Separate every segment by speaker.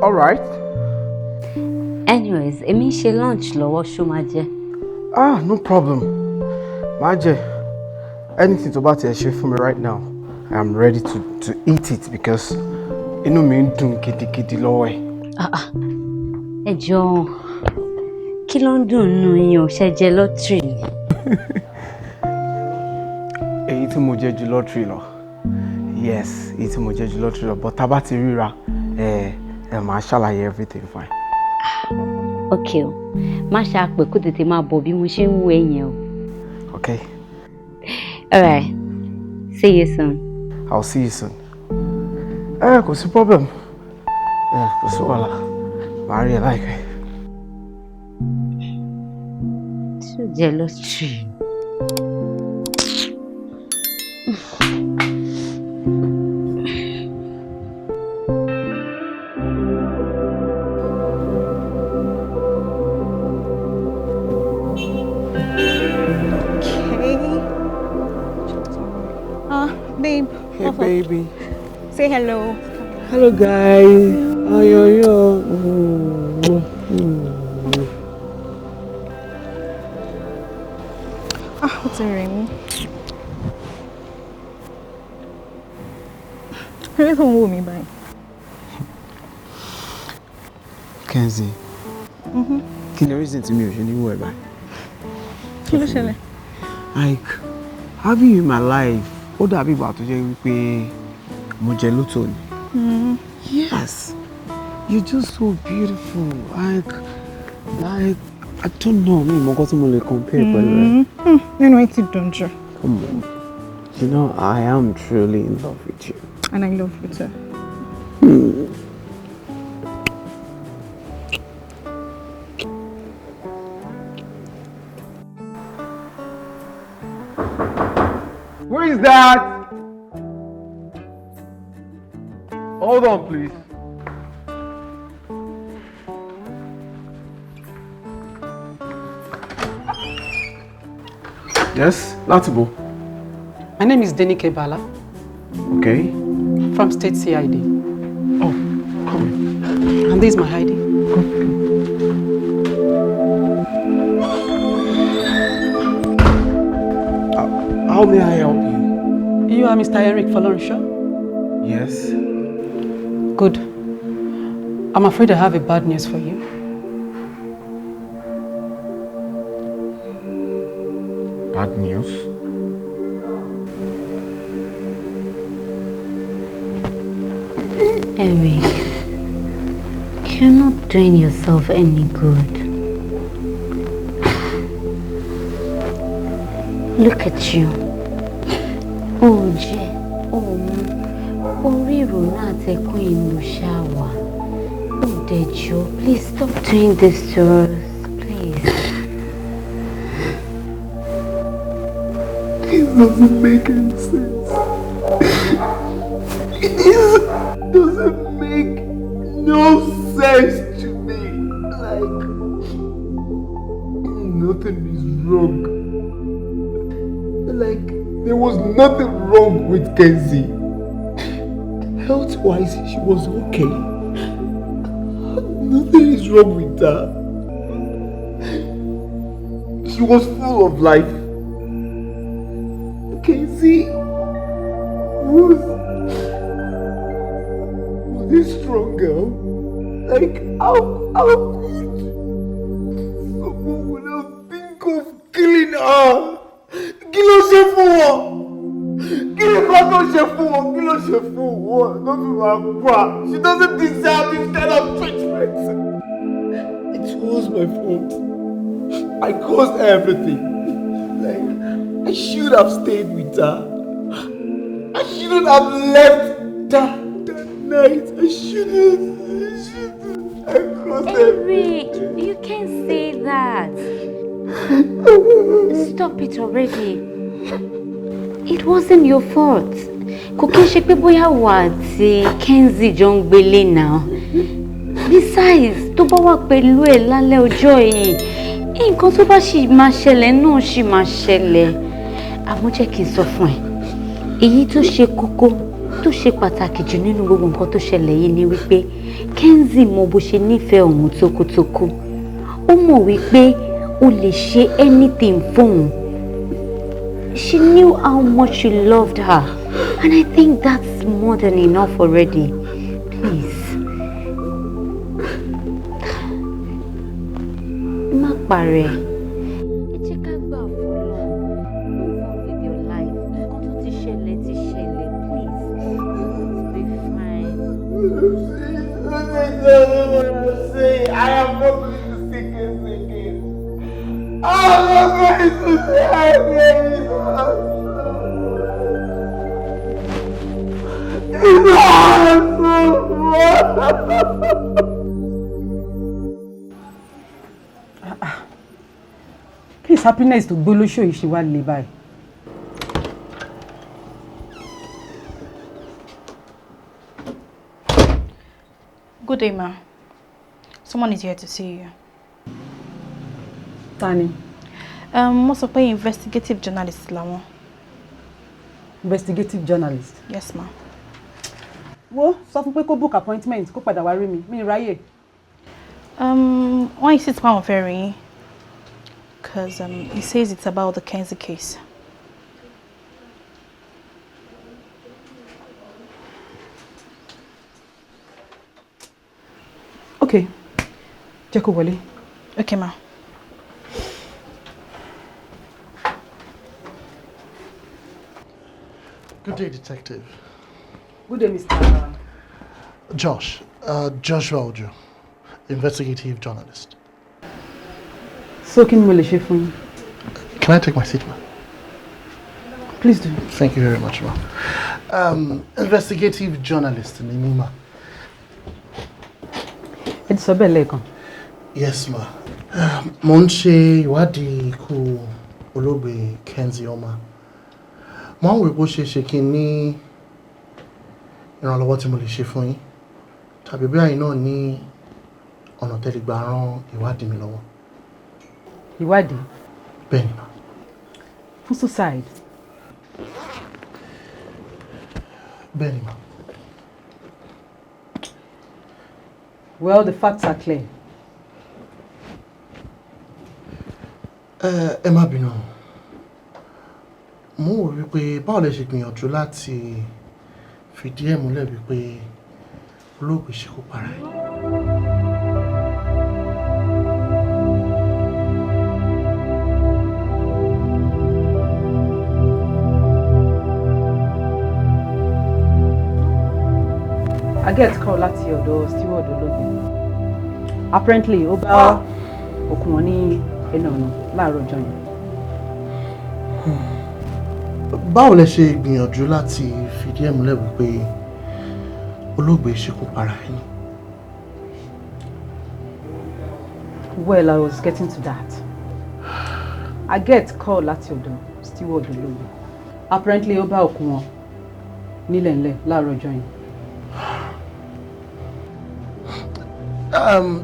Speaker 1: All right.
Speaker 2: Anyways, èmi ṣe lunch lọ́wọ́ ṣó máa jẹ.
Speaker 1: Ah, no problem. Máa jẹ. Anything tó bá ti ṣe fún mi right now, I am ready to eat it because inú mi ń dùn gidigidi lọ́wọ́ ẹ̀.
Speaker 2: Ẹ jọ̀ọ́, kí ló ń dùn nínú yín o, ṣé jẹ lottery ni?
Speaker 1: Èyí tí mo jẹ ju lottery lọ. Yes, èyí tí mo jẹ ju lottery lọ, but tá bá ti ríra, máa ṣàlàyé everything fine.
Speaker 2: Okay o, má ṣe àpè kó tètè máa bọ̀ bí mo ṣe ń wo ẹ̀yìn o.
Speaker 1: Okay.
Speaker 2: All right. See you soon.
Speaker 1: I'll see you soon. Kò sí problem. Kò sí wàhálà. Màá rí ẹ láìpẹ́.
Speaker 2: So jealous.
Speaker 3: Babe.
Speaker 1: Hey, baby.
Speaker 3: Say hello.
Speaker 1: Hello, guys. Oh, yo.
Speaker 3: What's in ring? Who told me by?
Speaker 1: Kenzie. Can you reason to me anywhere, by? Like, having you in my life. Ó dàbí ìgbà tó jẹ́ wípé mo jẹ lótò ni. Yes, you're just so beautiful. Like I don't know. Mi mọ nǹkan tí mo lè compare pẹ̀lú rẹ.
Speaker 3: You know it's don't you?
Speaker 1: Come on. You know I am truly in love with you.
Speaker 3: And I love you too.
Speaker 1: Who is that? Hold on, please. Yes, Latibo.
Speaker 4: My name is Denike Bala.
Speaker 1: Okay.
Speaker 4: From State CID.
Speaker 1: Oh, come in.
Speaker 4: And this is my ID.
Speaker 1: How may I help you?
Speaker 4: You are Mr. Eric Folorunsho?
Speaker 1: Yes.
Speaker 4: Good. I'm afraid I have a bad news for you.
Speaker 1: Bad news?
Speaker 2: Eric, you're not doing yourself any good. Look at you. Oje, Oriru na te queen Lushawa. Odejo, please stop doing this to us, please.
Speaker 1: It doesn't make any sense. It doesn't make no sense to me. Like, nothing is wrong. Like, there was nothing wrong with Kenzie. Health-wise, she was okay. Nothing is wrong with her. She was full of life. Kenzie was this strong girl. Like, how could someone would not think of killing her? Kí ló ṣe fún wọn? Kí ló ṣe fún wọn? Kí ló ṣe fún wọn? Don't be my pa. She doesn't deserve this kind of treatment. It was my fault. I caused everything. Like, I should have stayed with her. I shouldn't have left that night. I shouldn't. I caused
Speaker 2: Eric,
Speaker 1: everything.
Speaker 2: you can't say that. Stop it already. It wasn't your fault. Kò kí n ṣe pé bóyá wà tí Kenzie jọ ń gbélé now. Besides, tó bá wà pẹ̀lú ẹ̀ lálẹ́ ọjọ́ yìí, nǹkan tó bá ṣì máa ṣẹlẹ̀ náà ṣì máa ṣẹlẹ̀. Àmọ́ jẹ́ kí n sọ fún ẹ, èyí tó ṣe kókó tó ṣe pàtàkì jù nínú gbogbo nǹkan tó ṣẹlẹ̀ yìí ni wípé Kenzie mọ bó ṣe nífẹ̀ẹ́ òun tókútókú. Ó mọ̀ wípé ó lè ṣe anything fóun. She knew how much you loved her, and I think that's more than enough already. Please. Má parẹ́. Ẹ jẹ́ ká gbà fọ́lọ́run. Move on with your life. Nǹkan tó ti ṣẹlẹ̀ ti ṣẹlẹ̀. Please. Be fine.
Speaker 1: I am not going to see Kenzie again. I am not going to see her again.
Speaker 4: Please, happiness to gbolo show if she want to buy.
Speaker 3: Good day, ma. Someone is here to see you.
Speaker 4: Tani?
Speaker 3: Most of my investigative journalist, Lawon.
Speaker 4: Investigative journalist?
Speaker 3: Yes, ma.
Speaker 4: Wo, sọ fún pé kó book appointment, kó padà wá rí mi. Mi ráyè.
Speaker 3: Why is it my very? Because he says it's about the Kenzie case.
Speaker 4: Okay. Jẹ́ kó wọlé.
Speaker 3: Okay, ma.
Speaker 5: Good day, Detective.
Speaker 4: Good day, Mr.
Speaker 5: Josh. Joshua Ojo, investigative journalist.
Speaker 4: So, kí ni mo lè ṣe fún yín?
Speaker 5: Can I take my seat, ma'am?
Speaker 4: Please do.
Speaker 5: Thank you very much, ma'am. Investigative journalist ni mí, ma.
Speaker 4: Ẹ ti sọ bẹ́ẹ̀ lẹ́ẹ̀kan.
Speaker 5: Yes, ma. Mo ń ṣe ìwádìí ikú olóògbé Kenzie Oma. Mo ń wò bó ṣe ṣe kí n ní ìrànlọ́wọ́ tí mo lè ṣe fún yín. Tàbí bí àyín náà ní ọ̀nà tẹ́lẹ̀ gbà ràn ìwádìí mi lọ́wọ́.
Speaker 4: Ìwádìí?
Speaker 5: Bẹ́ẹ̀ni, ma.
Speaker 4: Fún suicide?
Speaker 5: Bẹ́ẹ̀ni, ma.
Speaker 4: Well, the facts are clear.
Speaker 5: Ẹ má bínú. Mo wò wípé báwo lẹ ṣe gbìyànjú láti fìdí ẹ̀ múlẹ̀ wípé olóògbé ṣekú para ẹ̀.
Speaker 4: I get call láti ọ̀dọ̀ steward olóògbé. Apparently, ó bá òkú wọn ní ẹnu ọ̀nà láàárọ̀ ọjọ́ yẹn.
Speaker 5: Báwo lẹ ṣe gbìyànjú láti fìdí ẹ̀ múlẹ̀ wípé olóògbé ṣekú para ẹ̀?
Speaker 4: Well, I was getting to that. I get call láti ọ̀dọ̀ steward olóògbé. Apparently, ó bá òkú wọn nílẹ̀ ńlẹ̀ láàárọ̀ ọjọ́ yẹn.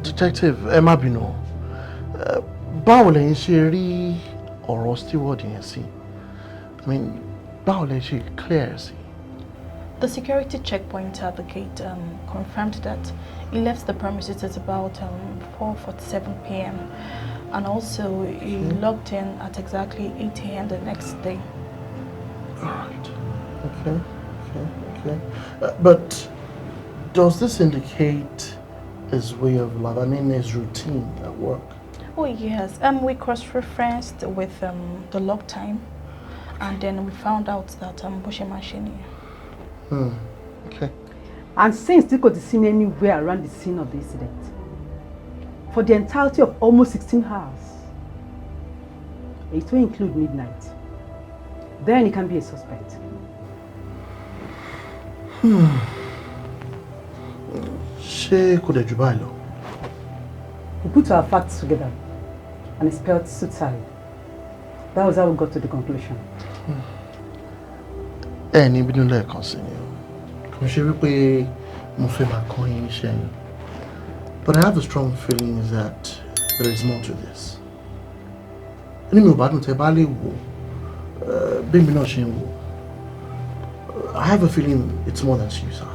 Speaker 5: Detective, ẹ má bínú. Báwo lẹ̀yin ṣe rí ọ̀rọ̀ steward yẹn sí? I mean, báwo lẹ ṣe clear sí?
Speaker 3: The security checkpoint at the gate confirmed that he left the premises at about 4:47 p.m. and also he logged in at exactly 8 a.m. the next day.
Speaker 5: All right. Okay. But does this indicate his way of life? I mean, his routine at work?
Speaker 3: Oh yes. We cross-referenced with the log time, and then we found out that Boshe Machine.
Speaker 5: Okay.
Speaker 4: And since they could be seen anywhere around the scene of the incident, for the entirety of almost 16 hours, it will include midnight, then he can be a suspect.
Speaker 5: Ṣé kò dẹ̀ jù báyìí lọ?
Speaker 4: We put our facts together and it spelled suicide. That was how we got to the conclusion.
Speaker 5: Ní bínú lẹ́ẹ̀kan sí ni o. Kò ṣe wípé mo fẹ́ máa kọ́ yín iṣẹ́ yín. But I have a strong feeling that there is more to this. Inú mi ò bá dùn tẹ́ bá lè wò bí mi náà ṣe ń wò. I have a feeling it's more than suicide.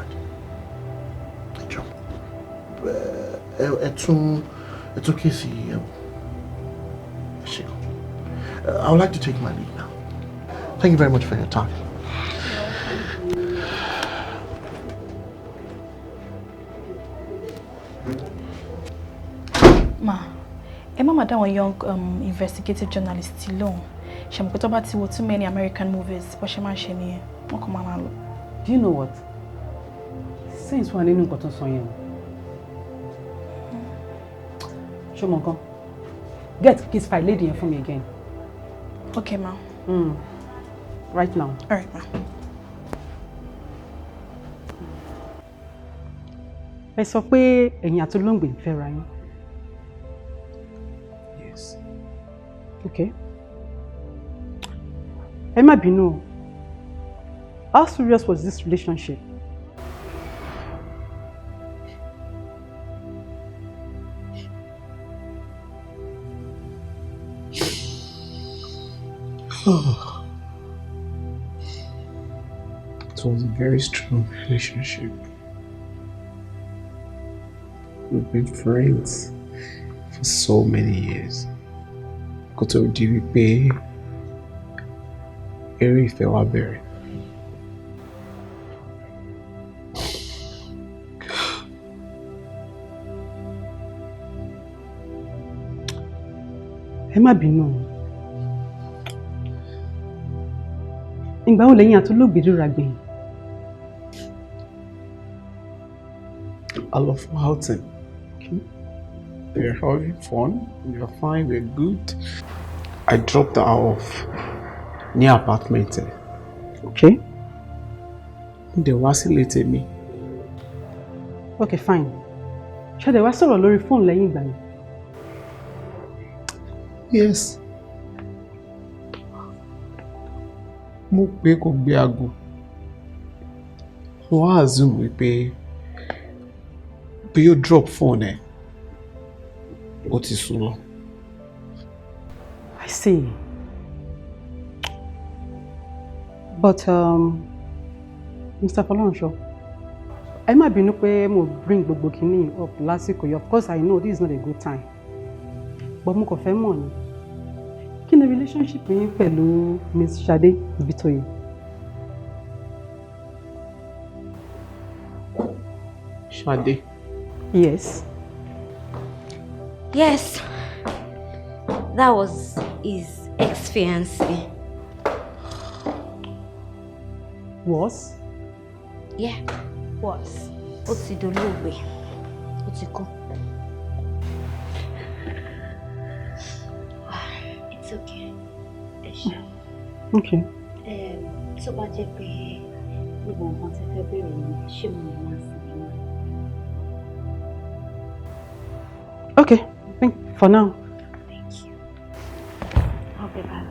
Speaker 5: It's okay, see. I would like to take my leave now. Thank you very much for your time.
Speaker 3: Ma, Emma Madam, a young investigative journalist, alone. She has got too many American movies, but she managed to
Speaker 4: do you know what? Since when you got on you, Shomonko, get kiss file lady for me again.
Speaker 3: Okay, ma.
Speaker 4: Right now.
Speaker 3: All right, ma.
Speaker 4: Ẹ sọ pé ẹ̀yin àti Olóńgbé ń fẹ́ra yín.
Speaker 6: Yes.
Speaker 4: Okay. Ẹ má bínú. How serious was this relationship?
Speaker 6: It was a very strong relationship. We've been friends for so many years. Kó tó di wípé eré ìfẹ́ wa bẹ̀rẹ̀.
Speaker 4: Ẹ má bínú. Ìgbà wo lẹ́yìn àti Olóńgbé ríra gbẹ̀yìn?
Speaker 6: I love outing.
Speaker 4: Okay.
Speaker 6: We're having fun. We're fine. We're good. I dropped her off near apartment.
Speaker 4: Okay.
Speaker 6: They wá sílé tèmi.
Speaker 4: Okay, fine. Ṣé ẹ wá sọ̀rọ̀ lórí phone lẹ́yìn ìgbà yẹn?
Speaker 6: Yes. Mo pé kó gbé aago. Mo wá assume wípé bí yóò drop phone ẹ̀, ó ti sùn lọ.
Speaker 4: I see. But Mr. Fọlọ́runṣọ́, ẹ má bínú pé mo bring gbogbo kìíní up lásìkò yìí. Of course, I know this is not a good time. But mo kàn fẹ́ mọ̀ ni. Kí ni relationship yín pẹ̀lú Miss Ṣadé Ibitoye?
Speaker 6: Ṣadé.
Speaker 4: Yes.
Speaker 2: Yes. That was his ex-fiancée.
Speaker 4: Was?
Speaker 2: Yeah, was. Ó ti dolóògbé. Ó ti kú. It's okay.
Speaker 4: Okay.
Speaker 2: Tó bá jẹ́ pé gbogbo nǹkan tí fẹ́ bẹ̀rẹ̀ ni ṣé mo lè máa sìn ní.
Speaker 4: Okay, I think for now.
Speaker 2: Thank you. I'll be back.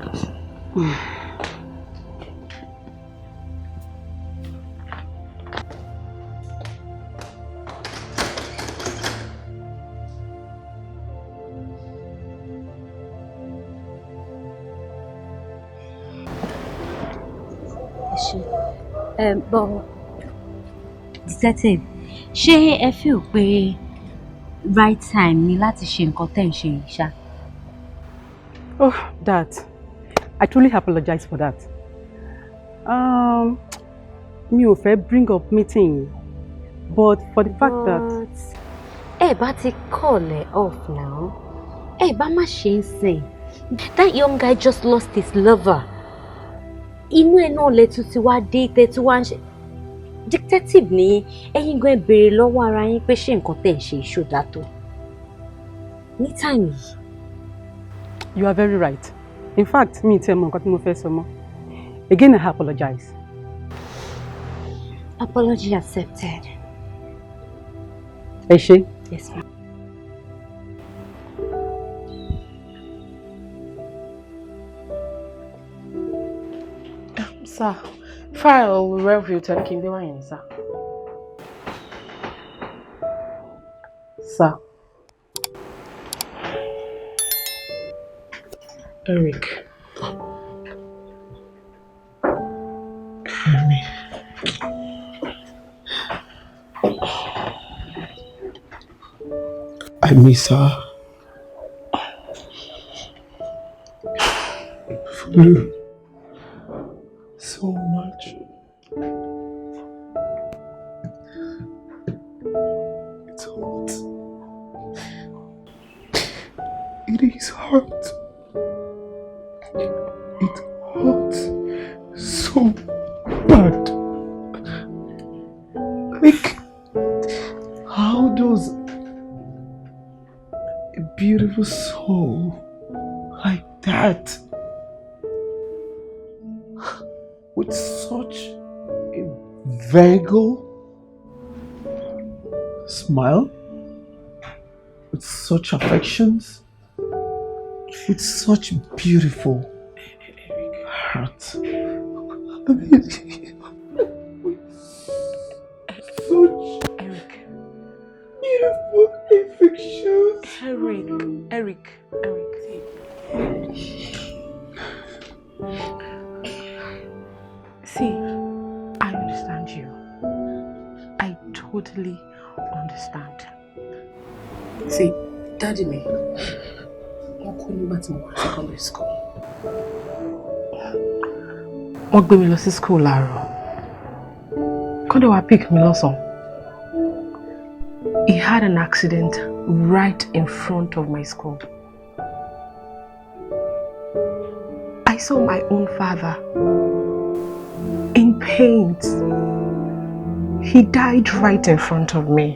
Speaker 2: But detective, ṣé ẹ feel pé right time ni láti ṣe nǹkan tẹ́ ń ṣe yìí ṣá?
Speaker 4: Oh, that. I truly apologize for that. Mi ò fẹ́ bring up meeting, but for the fact that.
Speaker 2: Ẹ bá ti call ẹ off now. Ẹ bá má ṣe ń sìn. That young guy just lost his lover. Inú ẹ̀ náà lẹ́tù tí wá dé tẹ́tù wá ń ṣe. Detective ni ẹ̀yin gan béèrè lọ́wọ́ ara yín pé ṣé nǹkan tẹ́ ń ṣe ìṣòdà tó. Ní time yìí.
Speaker 4: You are very right. In fact, mi ti ẹ̀ mọ̀ nǹkan tí mo fẹ́ sọ mọ́. Again, I apologize.
Speaker 2: Apology accepted.
Speaker 4: Ẹ ṣé.
Speaker 2: Yes, ma'am.
Speaker 7: Sir, file review tell kí n gbé wá yẹn, sir. Sir. Eric.
Speaker 6: Honey. I miss her. So much. It's hot. It is hot. It hurts so bad. Like, how does a beautiful soul like that, with such a vagal smile, with such affections, with such beautiful heart, such beautiful affections.
Speaker 7: Eric. See, I understand you. I totally understand. See, Daddy me, wọ́n kó nígbà tí mo wà secondary school. Wọ́n gbé mi lọ sí school láàárọ̀. Kọ́ndé wá pick mi lọ́sàn. He had an accident right in front of my school. I saw my own father in pain. He died right in front of me.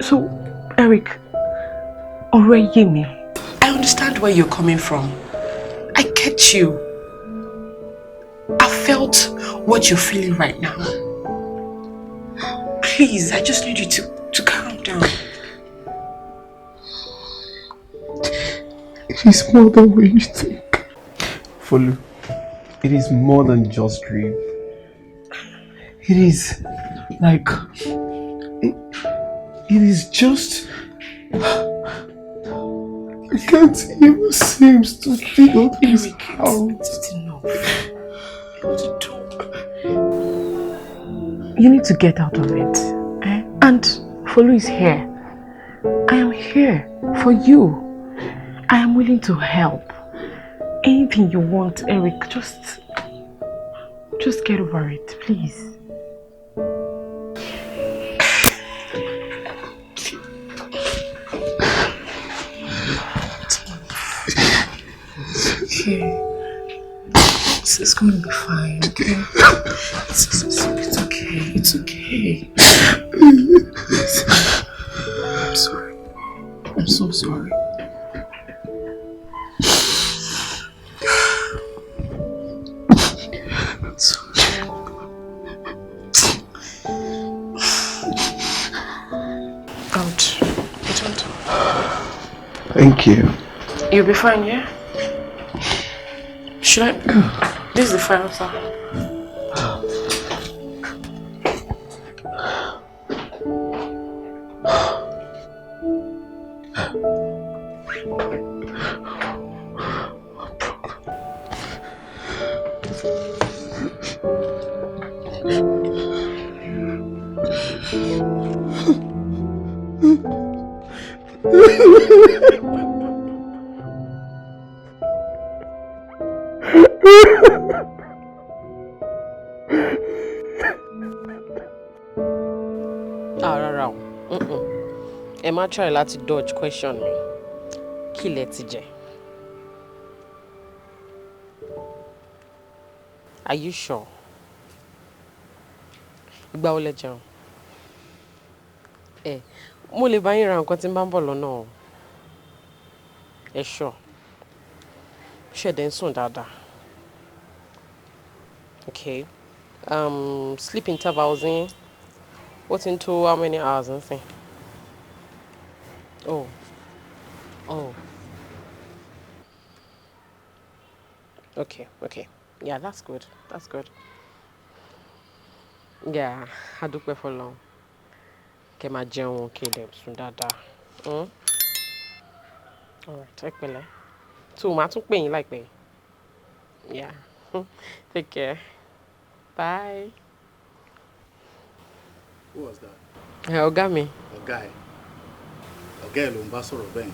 Speaker 7: So, Eric, already me. I understand where you're coming from. I get you. I felt what you're feeling right now. Please, I just need you to calm down.
Speaker 6: It is more than what you think. Folu, it is more than just grief. It is like, it is just, I can't even seem to figure this out.
Speaker 7: It's enough. You need to get out of it. Eh? And Folu is here. I am here for you. I am willing to help. Anything you want, Eric, just get over it, please. Okay. It's going to be fine, okay? It's okay. It's okay. I'm sorry. I'm so sorry.
Speaker 6: Thank you.
Speaker 7: You'll be fine, yeah? Should I? This is the final song. Emma try to dodge question me. Kí lẹ ti jẹ? Are you sure? Ìgbà wo lẹ jẹun? Mo lè bá yín ra nǹkan tí ń bá ń bọ̀ lọ́nà o. Sure. Ṣé dẹ̀ ń sùn dáadáa? Okay. Sleep intervals in. What's into how many hours and thing? Oh. Okay. Yeah, that's good. Yeah, I do pay for long. Kẹ́ máa jẹun kẹ́ dẹ̀ sùn dáadáa. Alright, ẹ pẹ̀lẹ́. So, màá tún pè yín láìpẹ́. Yeah. Take care. Bye.
Speaker 8: Who was that?
Speaker 7: Ọ̀gá mi.
Speaker 8: Ọ̀gá ẹ̀. Ọ̀gá ẹ̀ ló ń bá sọ̀rọ̀ bẹ́ẹ̀.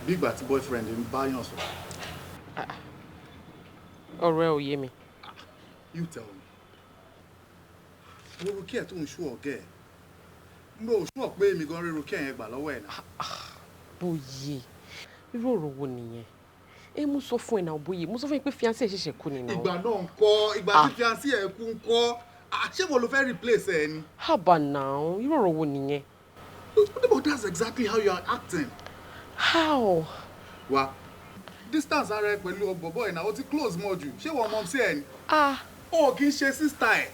Speaker 8: Bí ìgbà tí boyfriend ń bá yàn sọ̀rọ̀.
Speaker 7: Ọ̀rọ̀ ẹ ò yé mi.
Speaker 8: You tell me. Wo kí ẹ̀ tó ń ṣú ọ̀gá ẹ̀. Mo ò ṣúọ̀ pé èmi gan ríro kí ẹ̀yẹn gbà lọ́wọ́ ẹ̀ náà.
Speaker 7: Bóyè. Irú ọ̀rọ̀ wo nìyẹn? Mo sọ fún ẹ náà Bóyè. Mo sọ fún ẹ pé fiancé ẹ ṣẹ̀ṣẹ̀ kú ni náà.
Speaker 8: Ìgbà náà ń kọ́. Ìgbà tí fiancé ẹ̀ kú ń kọ́. Ṣé wo ló fẹ́ replace ẹ ni?
Speaker 7: Haba now. Irú ọ̀rọ̀ wo nìyẹn?
Speaker 8: But that's exactly how you are acting.
Speaker 7: How?
Speaker 8: Wa distance ara ẹ pẹ̀lú ọ̀bọ̀bọ̀ ẹ̀ náà ó ti close mọ́ jù. Ṣé wọ́n mọ̀ sí ẹ ni? Ó kì í ṣe sister ẹ̀.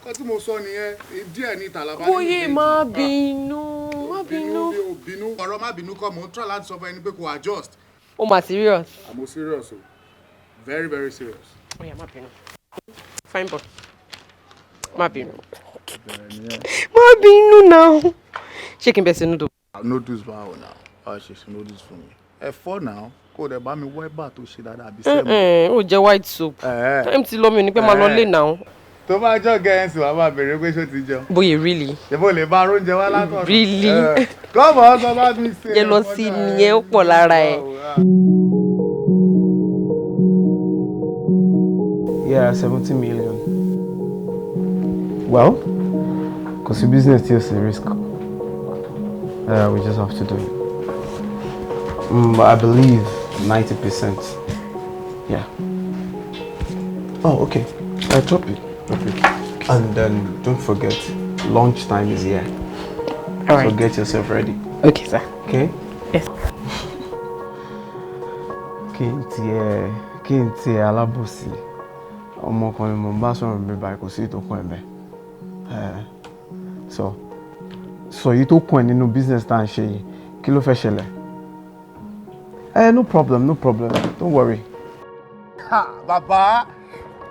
Speaker 8: Kọ́ tí mo sọ nìyẹn, díẹ̀ ní Tàlàbà.
Speaker 7: Bóyè má bínú. Má bínú.
Speaker 8: Bínú. Ọ̀rọ̀ má bínú kọ́ mo ń try láti sọ fún ẹni pé kò adjust.
Speaker 7: Ó mà serious.
Speaker 8: I'm serious o. Very, very serious.
Speaker 7: Ó yá má bínú. Fine boy. Má bínú. Má bínú now. Ṣé kí n bẹ̀ sí noodles?
Speaker 8: Noodles báwo náà? Wàá ṣe sí noodles fún mi. Ẹ̀fọ́ náà kó o dẹ̀ bá mi wọ́ ẹ̀bà tó ṣe dáadáa bí sẹ́mu.
Speaker 7: Ó jẹ white soup. Time ti lọ mi ò ní pẹ́ máa lọ lé now.
Speaker 8: Tó bá jọ gẹ̀ẹ́sì wàá máa bèrè pé ṣó ti jẹun.
Speaker 7: Bóyè really.
Speaker 8: Ṣé mo lè bá oúnjẹ wá látọ̀?
Speaker 7: Really.
Speaker 8: Kọ́mọ̀ ọ̀sán bá mi ṣe.
Speaker 7: Jẹ lọ sí nìyẹn ó pọ̀ lára ẹ̀.
Speaker 6: Yeah, 70 million. Well, because the business is a risk. We just have to do it. But I believe 90%. Yeah. Oh, okay. I drop it. And then don't forget, lunchtime is here.
Speaker 7: All right.
Speaker 6: So get yourself ready.
Speaker 7: Okay, sir.
Speaker 6: Okay?
Speaker 7: Yes.
Speaker 6: Kí n tiẹ̀ alábòsí. Ọmọkùnrin mo bá sọ̀rọ̀ mi báyìí kò sí ìtókùn ẹ̀bẹ̀. So yìí tó kún ẹ nínú business tá à ń ṣe yìí, kí ló fẹ́ ṣẹlẹ̀? No problem, don't worry.
Speaker 8: Bàbá,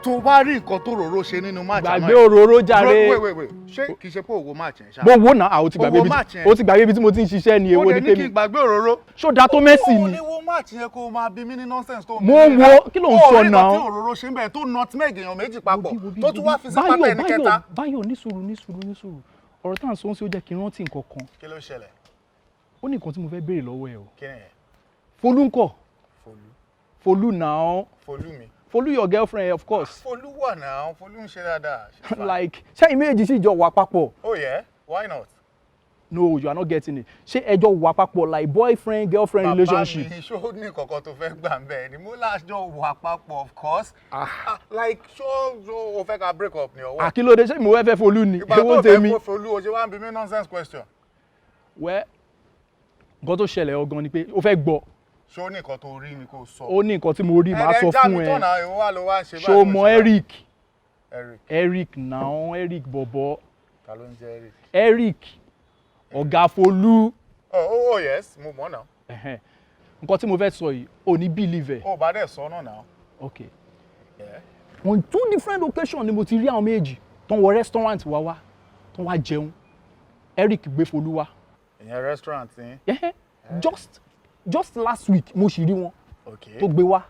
Speaker 8: tó bá rí nǹkan tó rorò ṣe nínú match àná.
Speaker 6: Gbàgbé òróró jàre.
Speaker 8: Wait. Ṣé kìí ṣe pé òwò match yẹn ṣá?
Speaker 6: Mo wo náà, ó ti gbàgbé ibi tí mo ti ń ṣiṣẹ́ ni èwo ni
Speaker 8: kémi. Ó lè ní kí n gbàgbé òróró.
Speaker 6: Ṣó da tó Messi ni?
Speaker 8: Ó ní wo match yẹn kó máa bí mí ní nonsense tó.
Speaker 6: Mo wo, kí ló ń sọ náà?
Speaker 8: Ó rí nǹkan tí òróró ṣe ń bẹ̀ tó nutmeg èèyàn méjì papọ̀ tó tún wá fi sí pápá ẹni kẹta.
Speaker 6: Báyọ̀ ní sùúrù. Ọ̀rọ̀ tá à ń sọ ó jẹ́ kí n rántí nǹkan kan.
Speaker 8: Kí ló ṣẹlẹ̀?
Speaker 6: Ó ní nǹkan tí mo fẹ́ béèrè lọ́wọ́ ẹ o.
Speaker 8: Kí ni ẹ̀?
Speaker 6: Folú ńkọ́? Folú náà.
Speaker 8: Folú mi.
Speaker 6: Folú your girlfriend, of course.
Speaker 8: Folú wà náà, Folú ń ṣe dáadáa.
Speaker 6: Like, ṣé ìméjì sì jọ wà papọ̀?
Speaker 8: Oh yeah? Why not?
Speaker 6: No, you are not getting it. Ṣé ẹ jọ wà papọ̀ like boyfriend girlfriend relationship?
Speaker 8: Bàbá mi, ṣó ní kankan tó fẹ́ gbà ń bẹ̀ ni mo lájọ wà papọ̀ of course. Like ṣó o fẹ́ ká break up ni ọwọ́.
Speaker 6: Kí ló dé ṣé mo fẹ́ Folú ni?
Speaker 8: Ìgbà tó fẹ́ Folú o ṣe wá ń bi mí nonsense question.
Speaker 6: Well, nǹkan tó ṣẹlẹ̀ ọ̀gan ni pé ó fẹ́ gbọ́.
Speaker 8: Ṣé ó ní nǹkan tó rí ni kò sọ?
Speaker 6: Ó ní nǹkan tí mo rí màá sọ fún ẹ. Ṣé o mọ Eric? Eric náà, Eric bọ̀bọ̀.
Speaker 8: Ta ló ń jẹ́ Eric?
Speaker 6: Eric, ọ̀gá Folú.
Speaker 8: Oh yes, mo mọ̀ náà.
Speaker 6: Nǹkan tí mo fẹ́ sọ yìí, ò ní believe ẹ̀.
Speaker 8: Ó bá dẹ̀ sọ náà náà.
Speaker 6: Okay. On 2 different occasions ni mo ti rí àwọn méjì tó ń wọ restaurant wá tó ń wá jẹun. Eric gbé Folú wá.
Speaker 8: Ìyẹn restaurant yín?
Speaker 6: Just last week mo sì rí wọn tó gbé wá.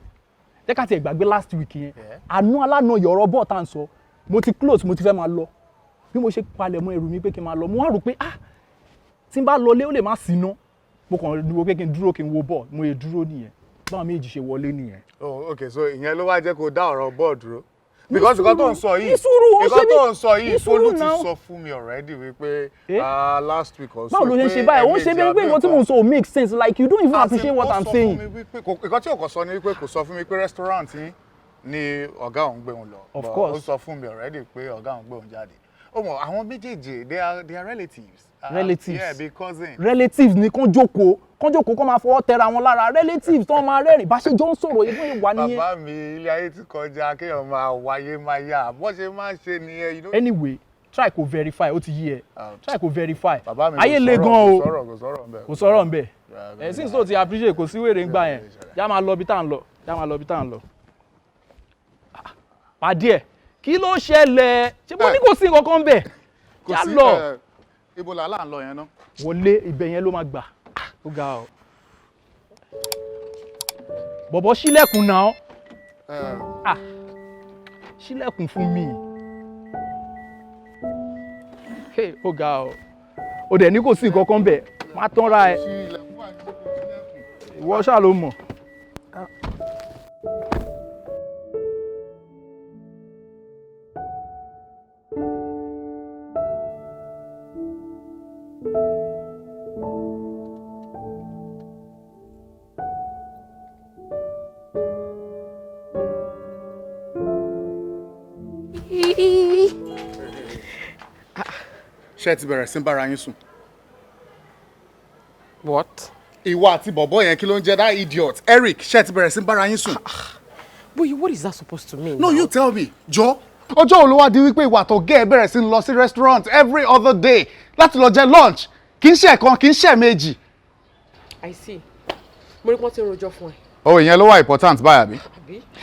Speaker 6: Jẹ́ ká tiẹ̀ gbàgbé last week yẹn. Àánú alánà yọ̀rọ̀ bọ̀ tá à ń sọ. Mo ti close, mo ti fẹ́ máa lọ. Bí mo ṣe palẹ̀ mọ́ ẹrù mi pé kí n máa lọ, mo wá rò pé tí n bá lọlé ó lè má síná. Mo kàn dúró pé kí n dúró kí n wo bọ̀. Mo yẹ dúró nìyẹn. Báwọn méjì ṣe wọlé nìyẹn.
Speaker 8: Oh, okay, so ìyẹn ló wá jẹ́ kó dá ọ̀rọ̀ bọ́ọ̀ dúró. Because nǹkan tó ń sọ yìí Folú ti sọ fún mi already wípé last week or so.
Speaker 6: Báwo ló ṣe ṣe báyìí? Ó ṣe bí pé nǹkan tí mo sọ make sense, like you don't even appreciate what I'm saying.
Speaker 8: Nǹkan tí òkò sọ ni wípé kò sọ fún mi pé restaurant yín ni ọ̀gá òun gbé òun lọ.
Speaker 6: Of course.
Speaker 8: Ó sọ fún mi already pé ọ̀gá òun gbé òun jáde. Ó mọ̀ àwọn méjèèjì they are relatives.
Speaker 6: Relatives.
Speaker 8: Yeah, be cousins.
Speaker 6: Relatives ni kán jókòó kán máa fọwọ́ tẹra wọn lára. Relatives tán máa rẹ́rìn bá ṣe jọ ń sọ̀rọ̀ yìí wà nìyẹn.
Speaker 8: Bàbá mi ilé ayé ti kọjá kéèyàn máa wáyé máa yá bó ṣe máa ń ṣe nìyẹn.
Speaker 6: Anyway, try kó verify ó ti yí ẹ. Try kó verify.
Speaker 8: Bàbá mi
Speaker 6: ayé le gan o.
Speaker 8: Kò
Speaker 6: sọ̀rọ̀ ń bẹ̀. Since tó ti appreciate kò sí wèrè ń gbà yẹn. Já máa lọ bí tá à ń lọ. Pàdé ẹ̀ kí ló ṣẹlẹ̀? Ṣé mo ní kò sí nǹkan kan bẹ̀? Já lọ.
Speaker 8: Ibo là ń lọ yẹn náà?
Speaker 6: Wọlé ibẹ̀ yẹn ló máa gbà. Ó ga o. Bọ̀bọ̀ ṣílẹ̀kùn náà. Ṣílẹ̀kùn fún mi. Hey, ó ga o. Ó dẹ̀ ní kò sí nǹkan kan bẹ́ẹ̀. Má tán ra ẹ. Ìwọ ṣáà ló mọ̀.
Speaker 8: Ṣé ti bẹ̀rẹ̀ sí bára yín sùn?
Speaker 7: What?
Speaker 8: Ìwọ àti bọ̀bọ́ yẹn kí ló ń jẹ́ that idiot Eric ṣé ti bẹ̀rẹ̀ sí bára yín sùn?
Speaker 7: Boy, what is that supposed to mean?
Speaker 8: No, you tell me. Jọ. Ọjọ́ wo ló wá di wípé ìwà tó gẹ́ ẹ bẹ̀rẹ̀ sí lọ sí restaurant every other day láti lọ jẹ lunch kì í ṣe ẹ̀kan kì í ṣe méjì.
Speaker 7: I see. Mo rí pọ́n tí ń rojọ́ fún ẹ.
Speaker 8: Oh, ìyẹn ló wà important báyà bí?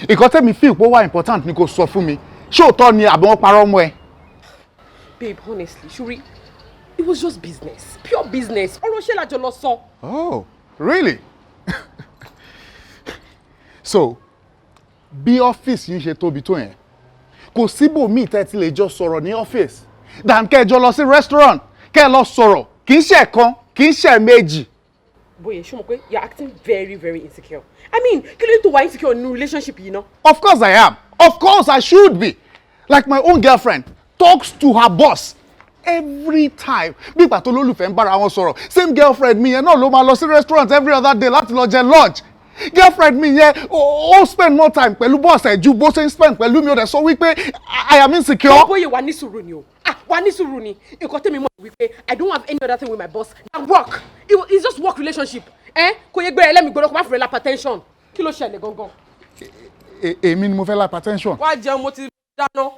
Speaker 8: Ìkan tẹ́mi feel pé ó wà important ni kò sọ fún mi. Ṣé òótọ́ ni àbí wọ́n parọ́ mọ́ ẹ?
Speaker 7: Babe, honestly, Shuri, it was just business. Pure business. Ọ̀rọ̀ ṣe la jọ lọ sọ.
Speaker 8: Oh, really? So, bí ọ́fíìsì yín ṣe tóbi tó yẹn, kò síbòmíì tẹ́ ti lè jọ sọ̀rọ̀ ní ọ́fíìsì. Dan kẹ́ ẹ jọ lọ sí restaurant, kẹ́ ẹ lọ sọ̀rọ̀, kì í ṣe ẹ̀kan, kì í ṣe méjì.
Speaker 7: Boye, ṣé mo pé you're acting very, very insecure. I mean, kí ló ń tó wá insecure in a relationship yìí ná?
Speaker 8: Of course I am. Of course I should be. Like my own girlfriend talks to her boss every time. Bí ìgbà tó lólùfẹ́ ń bára wọn sọ̀rọ̀. Same girlfriend mi yẹn náà ló máa lọ sí restaurant every other day láti lọ jẹ lunch. Girlfriend mi yẹn ó spend more time pẹ̀lú boss ẹ̀ ju bó ṣe ń spend pẹ̀lú mi ó dẹ̀ sọ wípé I am insecure.
Speaker 7: Boye, wà ní sùúrù ni o. Wà ní sùúrù ni. Nǹkan tẹ́mi mọ̀ wípé I don't have any other thing with my boss than work. It's just work relationship. Kò yẹ gbé ẹlẹ́mìí gbọ́dọ̀ kó má fẹ́ hypertension. Kí ló ṣẹlẹ̀ gangan?
Speaker 8: Èmi ni mo fẹ́ hypertension.
Speaker 7: Wá jẹun mo ti dáná.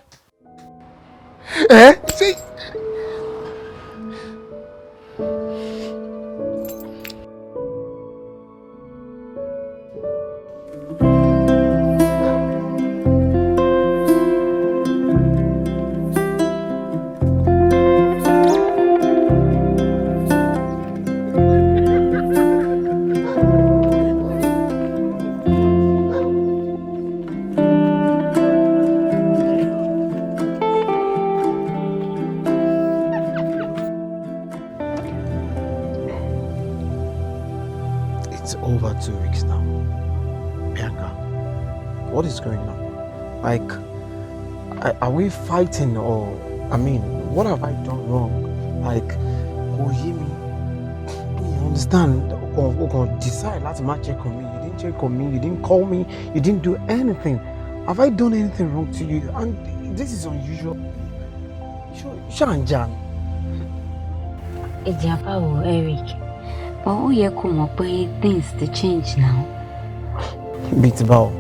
Speaker 8: See.
Speaker 9: It's over 2 weeks now. Bianca, what is going on? Like, are we fighting or, I mean, what have I done wrong? Like, you understand? Or decide, let's not check on me. You didn't check on me, you didn't call me, you didn't do anything. Have I done anything wrong to you? And this is unusual. Shanjan.
Speaker 2: Ìjàpá Eric. But ó yẹ kó mọ̀ pé things to change now.
Speaker 9: Bit about.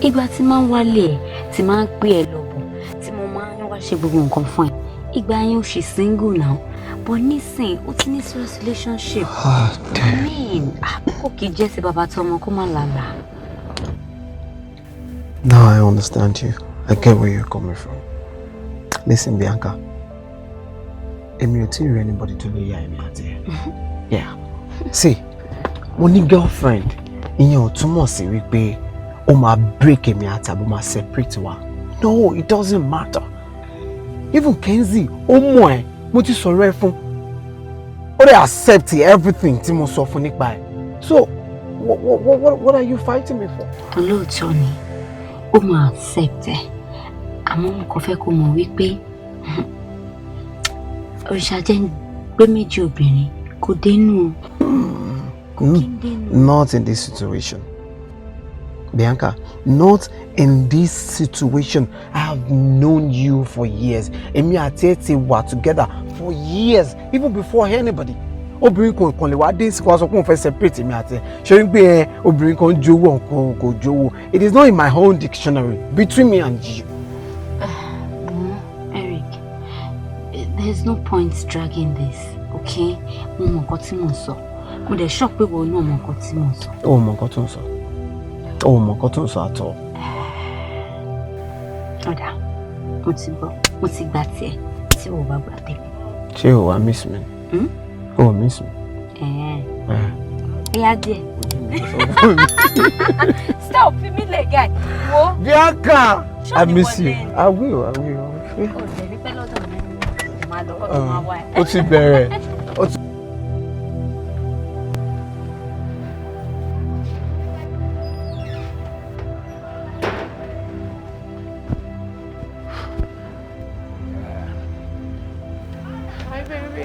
Speaker 2: Ìgbà tí máa ń wálé tí máa ń pè ẹ́ lọ́bọ̀ tí mo máa ń wá ṣe gbogbo nǹkan fún ẹ. Ìgbà yẹn ó ṣe single now. But nísìn ó ti ní serious relationship. I mean, àkókò kìí jẹ́ sí bàbá tọmọ kó má lálà.
Speaker 9: Now I understand you. I get where you're coming from. Listen, Bianca. Èmi ò tí rí anybody to lè yà èmi àti ẹ. Yeah. See, mo ní girlfriend. Ìyẹn ò túmọ̀ sí wípé ó máa break èmi àti àbí ó máa separate wa. No, it doesn't matter. Even Kenzie, ó mọ̀ ẹ́, mo ti sọ̀rọ̀ ẹ fún. Ó dẹ̀ accept everything tí mo sọ fún nípa ẹ̀. So, what are you fighting me for?
Speaker 2: Olóòótọ́ ni, ó máa accept ẹ̀. Àmọ́ mo kàn fẹ́ kó mọ̀ wípé òrìṣà jẹ́ ń gbé méjì obìnrin kò dénú.
Speaker 9: Not in this situation. Bianca, not in this situation. I have known you for years. Èmi àti ẹ ti wà together for years, even before anybody. Obìnrin kan lè wá dé sí kó sọ pé òun fẹ́ separate èmi àti ẹ. Ṣé ń gbé obìnrin kan jówó kò jówó? It is not in my own dictionary between me and you.
Speaker 2: Eric, there's no point dragging this, okay? Mo mọ nǹkan tí mo sọ. Mo dẹ̀ sọ pé wo náà mọ nǹkan tí mo sọ.
Speaker 9: Ó mọ nǹkan tó ń sọ. Ó mọ nǹkan tó ń sọ at all.
Speaker 2: Ọ̀dà, mo ti gbọ́, mo ti gbà tiẹ̀ tí o bá gbà tèmi.
Speaker 9: Ṣé o wá miss me? O miss me?
Speaker 2: Bóyá díẹ̀. Stop, fi mí lẹ̀ guy. Wo.
Speaker 9: Bianca, I miss you. I will.
Speaker 2: Oh, baby, pẹ́ lọ́dọ̀ mi. máa lọ kó tó máa wá ẹ.
Speaker 6: Ó ti bẹ̀rẹ̀.
Speaker 7: Hi, baby.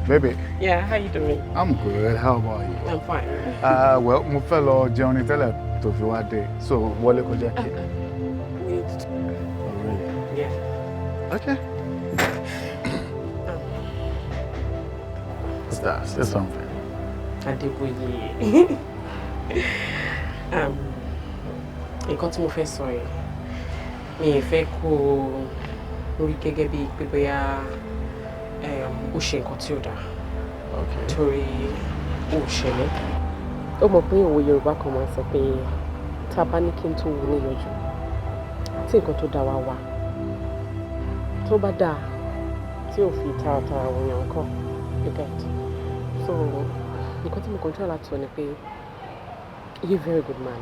Speaker 8: Baby.
Speaker 7: Yeah, how you doing?
Speaker 8: I'm good. How about you?
Speaker 7: I'm fine.
Speaker 8: Well, mo fẹ́ lọ jẹun ní tẹ́lẹ̀ tó fi wá dé. So, wọlé kó jẹ́ kí.
Speaker 7: Wait.
Speaker 8: Oh, really?
Speaker 7: Yeah.
Speaker 8: Okay. What's that? Say something.
Speaker 7: Adeboye. Nǹkan tí mo fẹ́ sọ yìí, mi ì fẹ́ kó rí gẹ́gẹ́ bí pé bóyá ó ṣe nǹkan tí ó dáa. Torí ó ṣẹlẹ̀. Ó mọ̀ pé òwe Yorùbá kan máa ń sọ pé tá a bá ní kí n tó wù ní yọjú, tí nǹkan tó dá wa wá, tó bá dáa tí ò fi taratara wọ̀nyàn kan, you get. So nǹkan tí mo kàn try láti sọ ni pé you're a very good man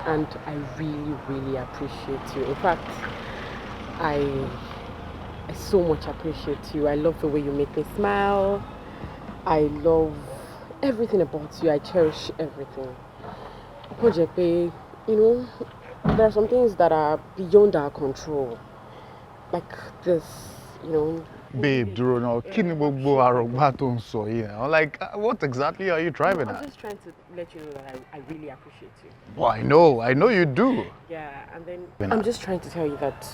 Speaker 7: and I really, really appreciate you. In fact, I so much appreciate you. I love the way you make me smile. I love everything about you. I cherish everything. You know, there are some things that are beyond our control. Like this, you know.
Speaker 8: Babe, dúró náà, kí ni gbogbo àrògbá tó ń sọ yìí now? Like, what exactly are you driving at?
Speaker 7: I'm just trying to let you know that I really appreciate you.
Speaker 8: Well, I know you do.
Speaker 7: Yeah, and then I'm just trying to tell you that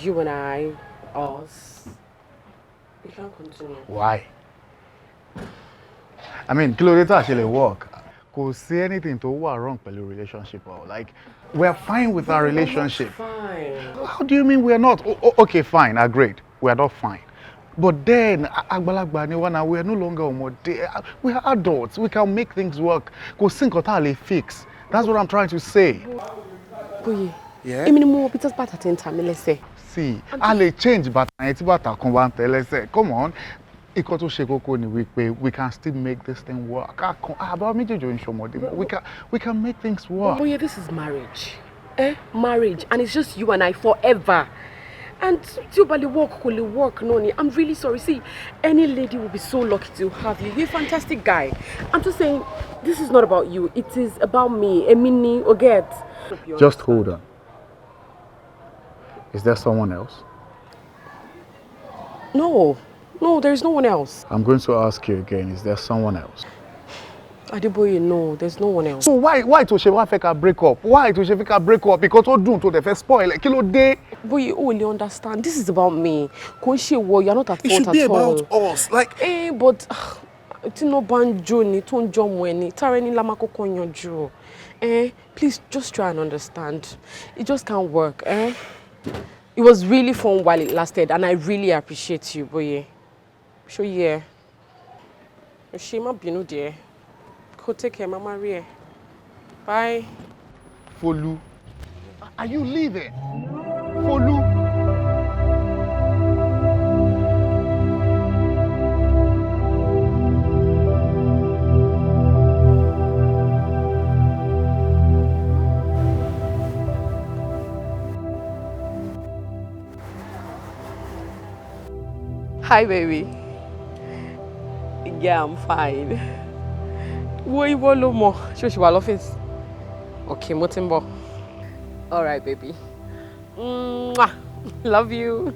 Speaker 7: you and us, we can't continue.
Speaker 8: Why? I mean, kí ló dé tá a ṣe lè work? Kò sí anything tó wà wrong pẹ̀lú relationship o. Like, we're fine with our relationship.
Speaker 7: Fine.
Speaker 8: How do you mean we're not? Okay, fine, agreed. We're not fine. But then, àgbàlagbà ni wá now, we're no longer ọmọdé. We are adults. We can make things work. Kò sí nǹkan tá a lè fix. That's what I'm trying to say.
Speaker 7: Boye.
Speaker 8: Yeah?
Speaker 7: Èmi ni mo Peter's bàtà tí ń ta mí lẹ́sẹ̀.
Speaker 8: See, a lè change bàtà yẹn tí bàtà kan bá ń tẹ̀ lẹ́sẹ̀. Come on. Nǹkan tó ṣe kókó ni wípé we can still make this thing work. Àbá méjèèjì ò ń ṣọmọdé. We can make things work.
Speaker 7: Boye, this is marriage. Marriage. And it's just you and I forever. And tí o bá lè work, kò lè work, no. I'm really sorry. See, any lady will be so lucky to have you. You're a fantastic guy. I'm just saying, this is not about you. It is about me. Emini, Oget.
Speaker 8: Just hold on. Is there someone else?
Speaker 7: No, there's no one else.
Speaker 8: I'm going to ask you again, is there someone else?
Speaker 7: Adeboye, no, there's no one else.
Speaker 8: So why to ṣe wá fẹ́ ká break up? Why to ṣe fẹ́ ká break up? Because ó dùn tó dẹ̀ fẹ́ spoil ẹ̀, kí ló dé?
Speaker 7: Boy, you only understand. This is about me. Kò ń ṣe ìwọ, you're not at fault at all.
Speaker 8: It should be about us. Like,
Speaker 7: but tí no banjo ni tó ń jọmọ ẹni, tara ẹni la máa kọ́kọ́ yanjú. Please just try and understand. It just can't work. It was really fun while it lasted, and I really appreciate you, Boye. Show yeah. She ma binu dear. Go take care, Mama Rie. Bye.
Speaker 8: Folu, are you leaving? Folu.
Speaker 7: Hi, baby. Yeah, I'm fine. Wo iwo lo mo? Ṣé o ṣì wà l'office? Okay, mo ti ń bọ̀. All right, baby. Mwah. Love you.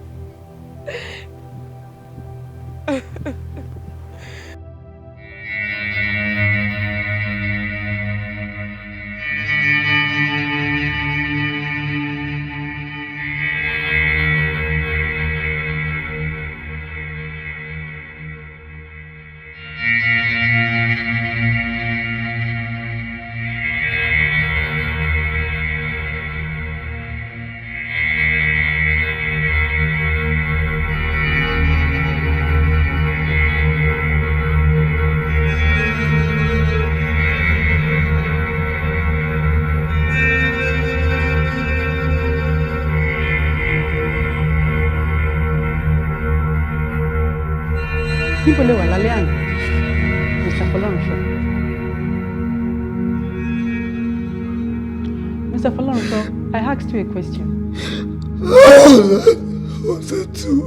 Speaker 4: Níbo lẹ wà lálẹ́ àná? Mr. Fọlọ́runṣọ́. Mr. Fọlọ́runṣọ́, I asked you a question.
Speaker 1: Was that too?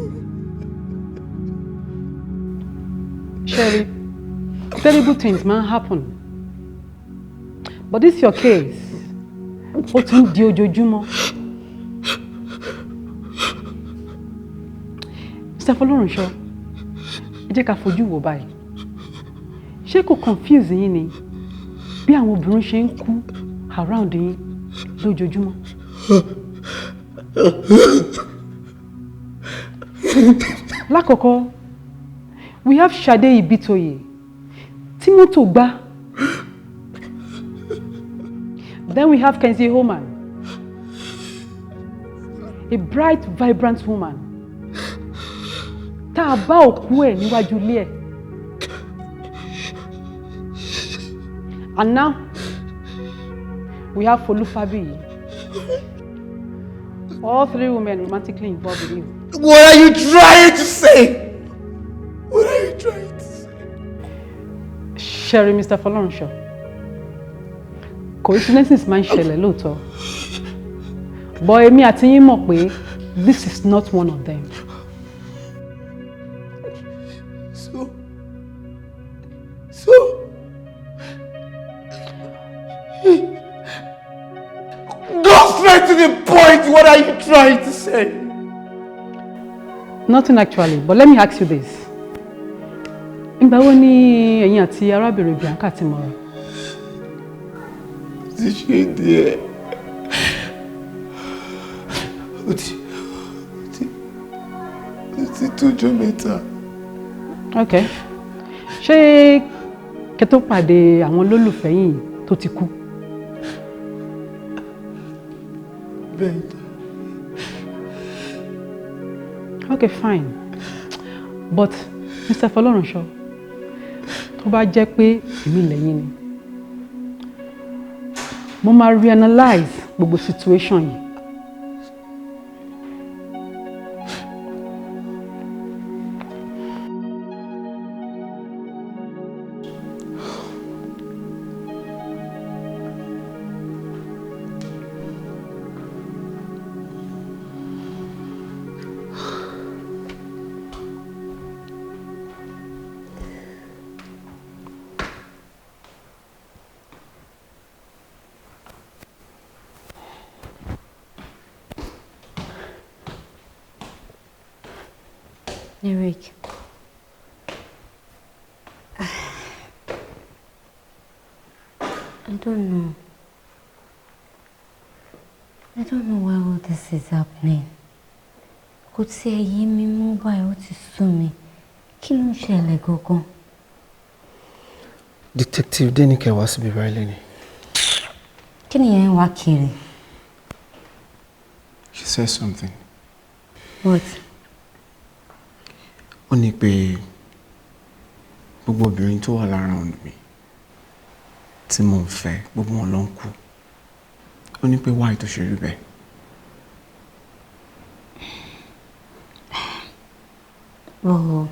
Speaker 4: Sherry, terrible things man happen. But this is your case. What's in the ojoojúmọ́? Mr. Fọlọ́runṣọ́, ẹ jẹ́ ká fojú wò báyìí. Ṣé kò confuse yín ni bí àwọn obìnrin ṣe ń kú around yín lójoojúmọ́? Lákọ̀ọ́kọ́, we have Ṣadé Ìbítóyè tí mọ́tò gbá. Then we have Kenzie Holman, a bright, vibrant woman. Tá a bá òkú ẹ̀ níwájú ilé ẹ̀. And now, we have Folufabi. All three women romantically involved with you.
Speaker 1: What are you trying to say? What are you trying to say?
Speaker 4: Sherry, Mr. Fọlọ́runṣọ́. Coincidences máa ń ṣẹlẹ̀ lóòótọ́. But èmi àti yín mọ̀ pé this is not one of them.
Speaker 1: Go straight to the point. What are you trying to say?
Speaker 4: Nothing actually, but let me ask you this. Ìgbà wo ni ẹ̀yin àti arábìnrin Bianca ti mọ̀ra?
Speaker 1: Ti ṣe díẹ̀. Ó ti tójọ́ mẹ́ta.
Speaker 4: Okay. Ṣé kẹ́ tó pàdé àwọn olólùfẹ́ yín tó ti kú?
Speaker 1: Bẹ́ẹ̀ni.
Speaker 4: Okay, fine. But Mr. Fọlọ́runṣọ́, tó bá jẹ́ pé èmi lẹ́yìn ni, mo máa reanalyze gbogbo situation yìí.
Speaker 2: Eric, I don't know. I don't know why all this is happening. Kò tí ẹ yé mi mọ́ báyìí, ó ti sú mi. Kí ló ń ṣẹlẹ̀ gangan?
Speaker 9: Detective Denike wá síbí báyìí lẹ́ni.
Speaker 2: Kí ni ẹ̀ ń wá kiri?
Speaker 9: She says something.
Speaker 2: What?
Speaker 9: Ó ní pé gbogbo obìnrin tó wà around mi tí mò ń fẹ́ gbogbo wọn ló ń kú. Ó ní pé why tó ṣe rí bẹ́ẹ̀.
Speaker 2: Well,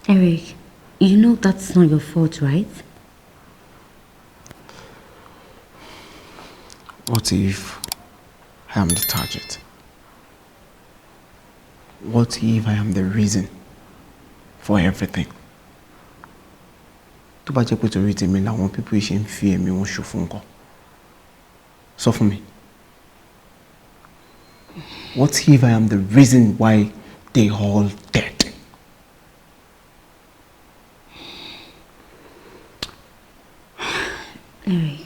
Speaker 2: Eric, you know that's not your fault, right?
Speaker 9: What if I am the target? What if I am the reason for everything? Tó bá jẹ́ pé torí tèmi làwọn people ṣe ń fi ẹ̀mí wọn ṣòfò ńkọ́. Sọ fún mi. What if I am the reason why they all dead?
Speaker 2: Eric,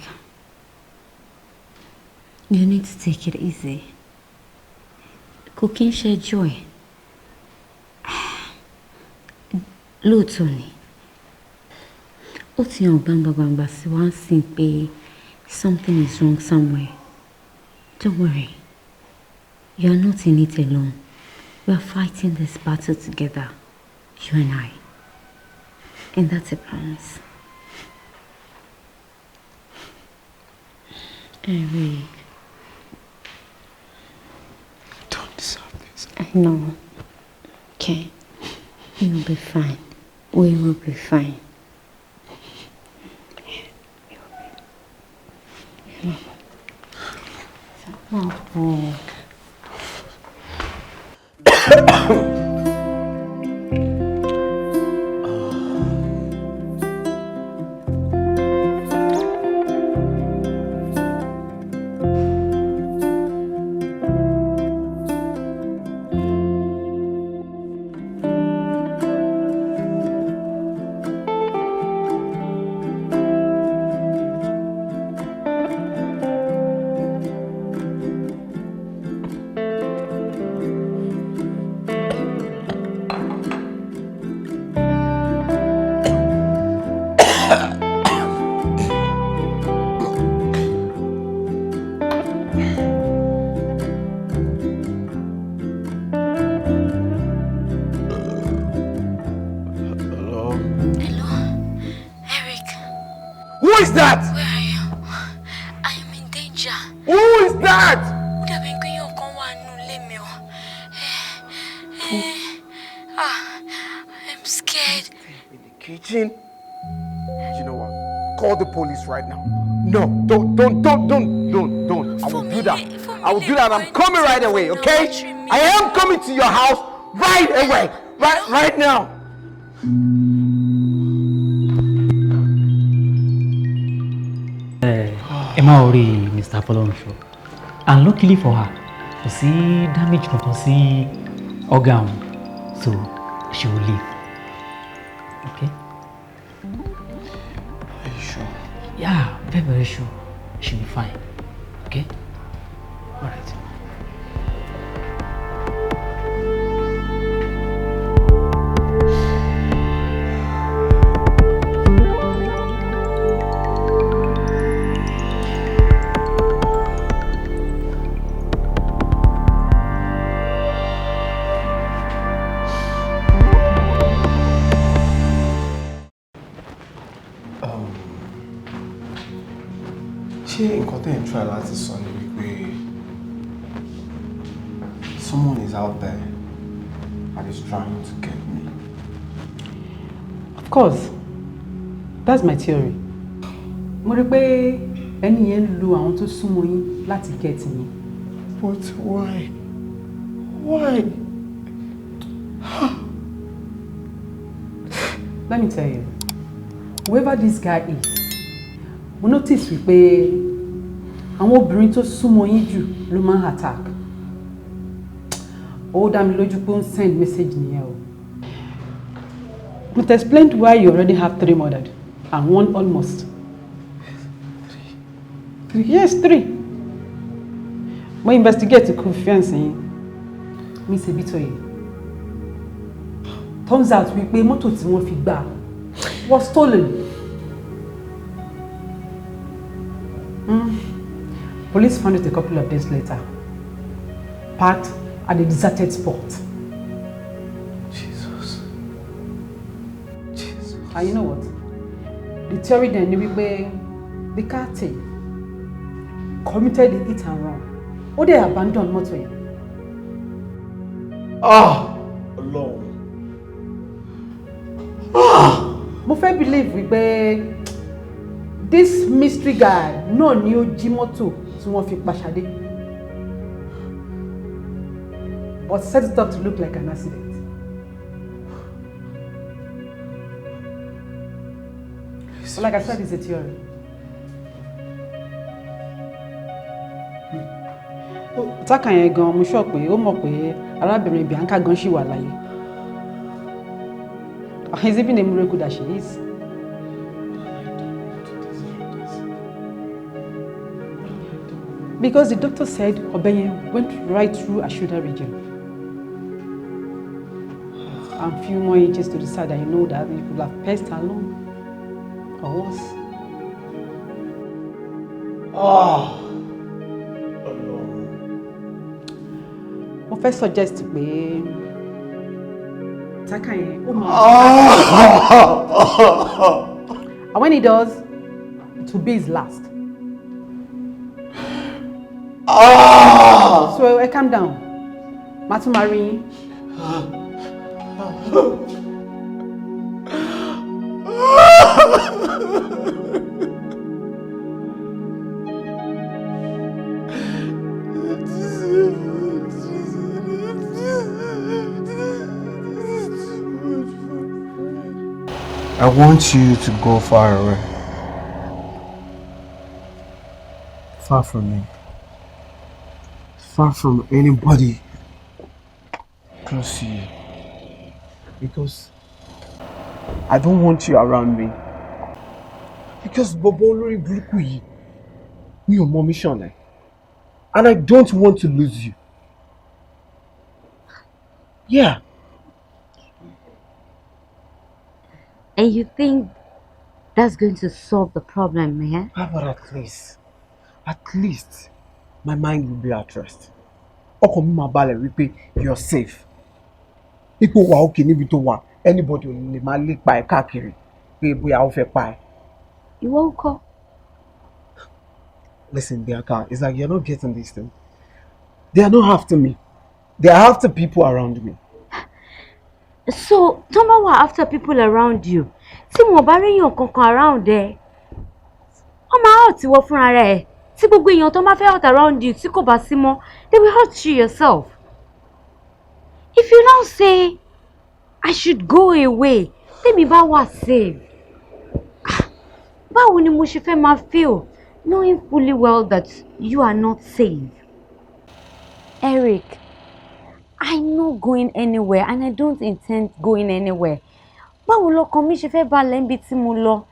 Speaker 2: you need to take it easy. Cooking share joy. Lóòótọ́ ni. Ó ti hàn gbangba sí wá ń sìn pé something is wrong somewhere. Don't worry. You are not in it alone. We are fighting this battle together. You and I. And that's a promise. Eric.
Speaker 9: I don't deserve this.
Speaker 2: I know. Okay. You will be fine. We will be fine. Oh.
Speaker 1: is that?
Speaker 2: Where are you? I am in danger.
Speaker 1: Who is that?
Speaker 2: I'm scared.
Speaker 1: In the kitchen? You know what? Call the police right now. No, don't. I will do that. I will do that. I'm coming right away, okay? I am coming to your house right away. Right now.
Speaker 10: Emma already Mr. Folonsho. And luckily for her, you see damage kankan sí organ. So she will leave. Okay?
Speaker 9: Are you sure?
Speaker 10: Yeah, very, very sure. She'll be fine. Okay? Alright.
Speaker 9: Ṣé nǹkan tẹ́ ń try láti sọ ni wípé someone is out there and is trying to get me?
Speaker 4: Of course, that's my theory. Mo rí pé ẹni yẹn ń lo àwọn tó súnmọ́ yín láti get yín.
Speaker 1: But why? Why?
Speaker 4: Let me tell you, whoever this guy is, mo notice wípé àwọn obìnrin tó súnmọ́ yín jù ló máa ń attack. Ó dá mi lójú pé ó ń send message nìyẹn o. But explained why you already have 3 murdered and 1 almost. 3? Yes, 3. Mo investigate the confiance in Miss Ebitoye. Turns out wípé mọ́tò tí wọ́n fi gbà was stolen. Police found it a couple of days later, parked at a deserted spot.
Speaker 9: Jesus.
Speaker 4: And you know what? The theory then is that the car thief committed the hit and run. Or they abandoned motor.
Speaker 1: Alone.
Speaker 4: Mo fẹ́ believe wípé this mystery guy no ni ó jí mọ́tò tí wọ́n fi pa Ṣadé, but set it up to look like an accident. But like I said, it's a theory. Tákà yẹn gan mo sọ pé ó mọ̀ pé arábìnrin Bianca gan ṣì wà láyé. It's even a miracle that she is. Because the doctor said Obenye went right through her shoulder region. And a few more inches to the side, that you know that you could have passed her lung or worse. Mo fẹ́ suggest pé Taka yẹn ó and when he does, it will be his last. So calm down. Matu marry.
Speaker 9: I want you to go far away. Far from me. Far from anybody close to you. Because I don't want you around me. Because Bobo Olori Buruku yìí mi ò mọ mission ẹ. And I don't want to lose you. Yeah.
Speaker 2: And you think that's going to solve the problem, yeah?
Speaker 9: But at least, my mind will be at rest. Ọkàn mi máa balẹ̀ wípé you're safe. Ipò wà òkè níbi tó wà, anybody ò lè máa lépa ẹ káàkiri pé bóyá ó fẹ́ pa ẹ.
Speaker 2: Ìwọ ńkọ́?
Speaker 9: Listen, Bianca, it's like you're not getting this thing. They are not after me. They are after people around me.
Speaker 2: So, don't were after people around you. Tí mo bá rí èèyàn kankan around there. Ó máa hurt ìwọ fúnra rẹ̀. Tí gbogbo èèyàn tó máa fẹ́ hurt around you tí kò bá sí mọ́, they will hurt you yourself. If you now say, I should go away, tèmi bá wà safe. Báwo ni mo ṣe fẹ́ máa feel knowing fully well that you are not safe? Eric, I'm not going anywhere and I don't intend going anywhere. Báwo lọkàn mi ṣe fẹ́ balẹ̀ níbi tí mo lọ?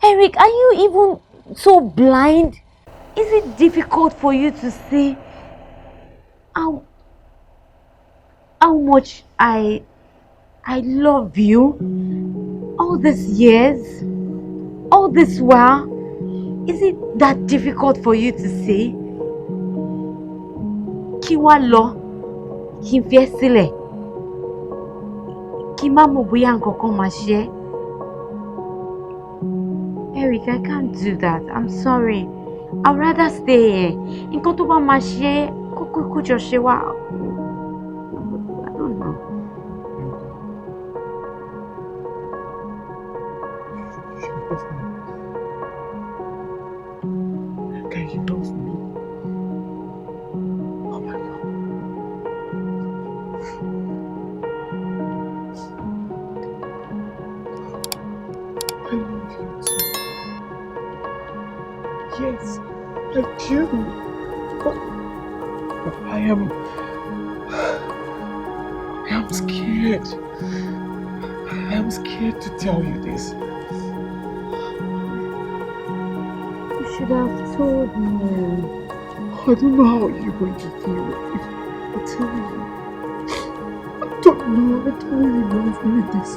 Speaker 2: Eric, are you even so blind? Is it difficult for you to see how much I love you all these years, all this while? Is it that difficult for you to see? Kí wá lọ, kí n fi ẹ́ sílẹ̀, kí má mọ̀ bóyá nǹkankan máa ṣe ẹ́. Eric, I can't do that. I'm sorry. I'd rather stay here. Nǹkan tó bá máa ṣe ẹ́, kó jọ ṣe wá. I don't know.
Speaker 9: Can you love me? Oh my God. I love you too. Yes, I do. But I am scared. I am scared to tell you this.
Speaker 2: You should have told me.
Speaker 9: I don't know how you're going to feel if I tell you. I don't know. I don't really know if I this.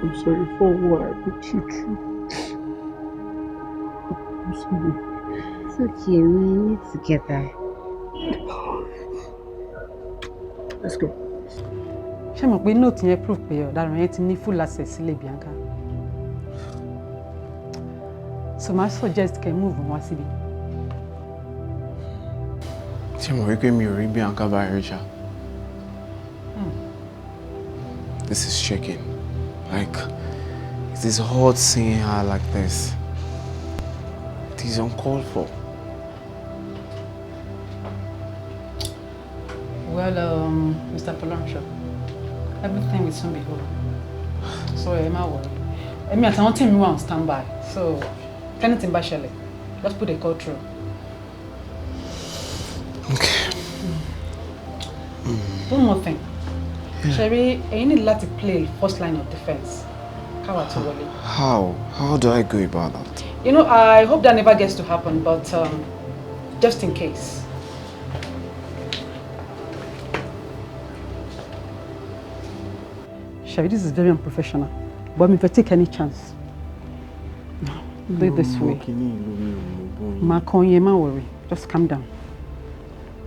Speaker 9: I'm sorry for what I put you through. I'm sorry.
Speaker 2: It's okay, we need to get that.
Speaker 9: Let's go.
Speaker 4: Ṣé mo pé note yẹn proof pé ọ̀daràn yẹn ti ní full access sílé Bianca? So I suggest kẹ́ move wá síbí.
Speaker 11: Ṣé mo rí pé mi ò rí Bianca báyìí rí ṣá? This is shaking. Like, it is hard seeing her like this. It is uncalled for.
Speaker 4: Well, Mr. Polanshaw, everything will soon be over. So, Emma, worry. I want him on standby. So, if anything bad ṣẹlẹ̀, let's put a call through.
Speaker 11: Okay.
Speaker 4: One more thing. Sherry, you need to play first line of defense.
Speaker 11: How? How do I go about that?
Speaker 4: You know, I hope that never gets to happen, but just in case. Sherry, this is very unprofessional. But if I take any chance, do it this way. Makonye, ma worry. Just calm down.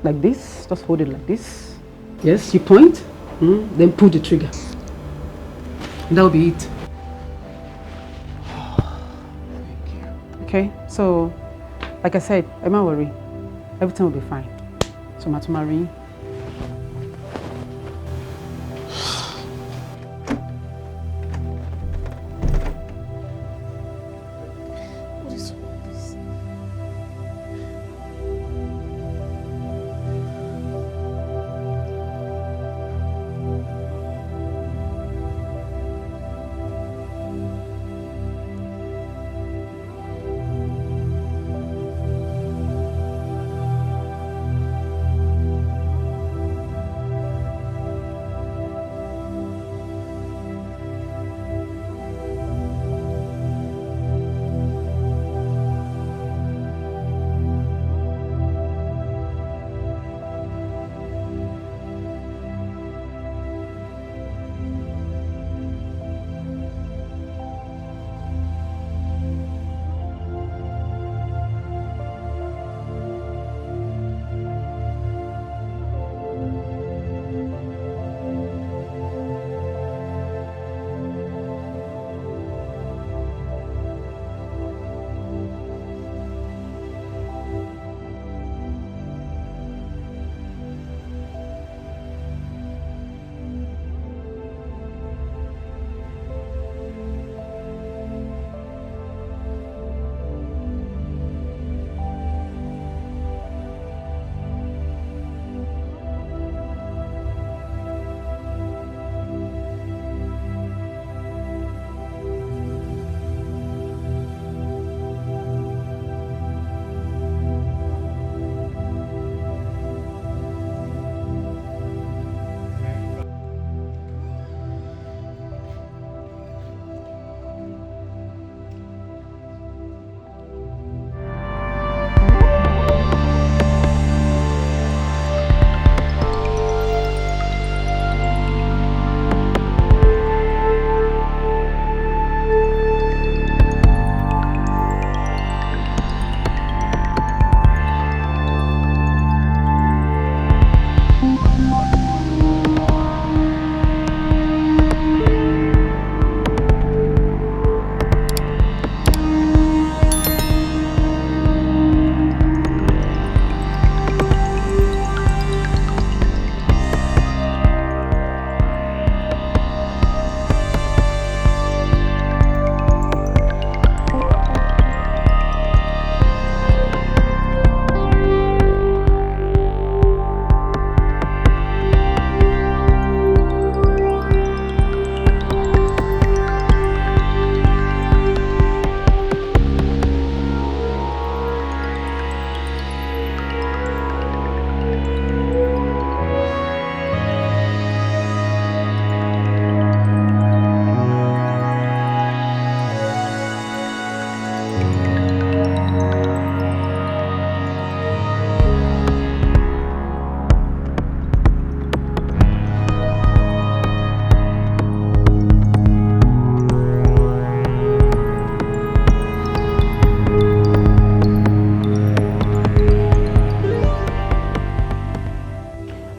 Speaker 4: Like this. Just hold it like this. Yes, you point. Then pull the trigger. And that'll be it.
Speaker 11: Thank you.
Speaker 4: Okay, so like I said, I'm not worried. Everything will be fine. So Matumari.
Speaker 11: What is all this?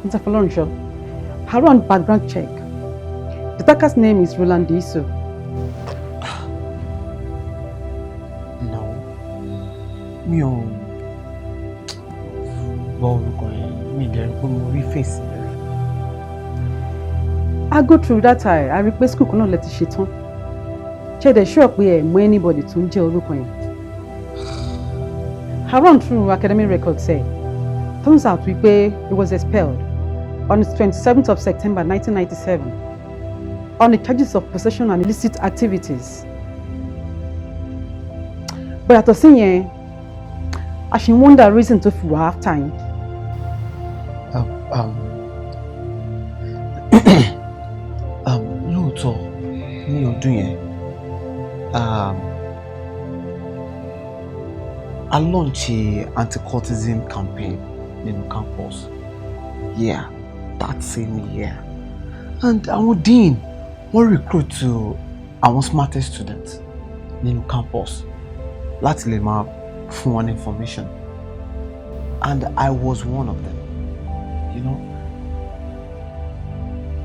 Speaker 4: Mr. Falonsho, I run background check. The attacker's name is Roland Diso.
Speaker 9: No. Mi ò gbọ́ orúkọ yẹn, mi dẹ̀ rò pé mo rí face rẹ̀.
Speaker 4: I go through that I request school kan náà lẹ ti ṣe tán. Ṣé dẹ̀ sure pé ẹ mọ̀ anybody tó ń jẹ́ orúkọ yẹn? I run through academic records ẹ̀. Turns out wípé he was expelled on the 27th of September 1997 on the charges of possession and illicit activities. But yàtọ̀ sí yẹn, I should wonder reason to fi wà after him.
Speaker 9: Lóòótọ́ ní ọdún yẹn, I launched an anti-cultism campaign in the campus. Yeah, that same year. And our dean wọ́n recruit to our smartest students in the campus láti lè máa fún wọn information. And I was one of them, you know.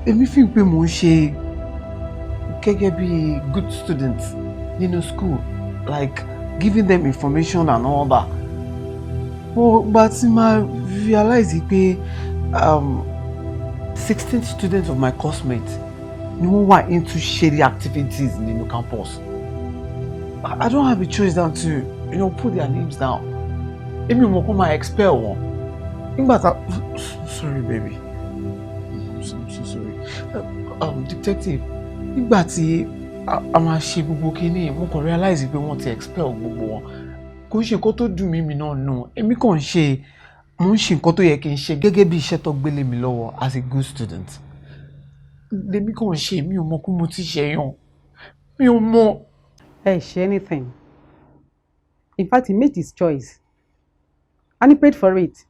Speaker 9: Èmi fi pé mo ń ṣe gẹ́gẹ́ bí good student nínú school, like giving them information and all that. But I realized pé 16 students of my classmates ni wọ́n wà into shady activities nínú campus. I don't have a choice than to, you know, put their names down. Èmi mọ̀ kó máa expel wọn. Nígbà tá, sorry baby, I'm so sorry. Detective, nígbà tí a máa ṣe gbogbo kíní, mo kàn realize pé wọ́n ti expel gbogbo wọn. Kò ṣe nǹkan tó dùn mí náà nù. Èmi kàn ń ṣe, mo ń ṣe nǹkan tó yẹ kí n ṣe gẹ́gẹ́ bí iṣẹ́ tó gbélé mi lọ́wọ́ as a good student. Èmi kàn ń ṣe, mi ò mọ̀ kó mo ti ṣe yàn. Mi ò mọ̀.
Speaker 4: Hey, share anything. In fact, he made his choice. And he paid for it.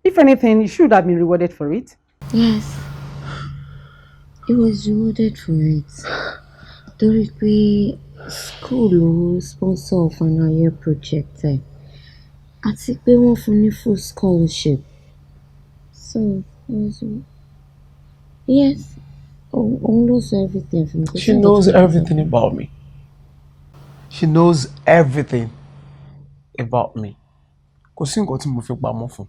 Speaker 4: If anything, he should have been rewarded for it.
Speaker 2: Yes. He was rewarded for it. Torí pé school ló sponsor final year project ẹ̀. Àti pé wọ́n fún ní full scholarship. So, it was... Yes. Òun ló sọ everything for me.
Speaker 9: She knows everything about me. She knows everything about me. Kò sí nǹkan tí mo fi pamọ́ fún.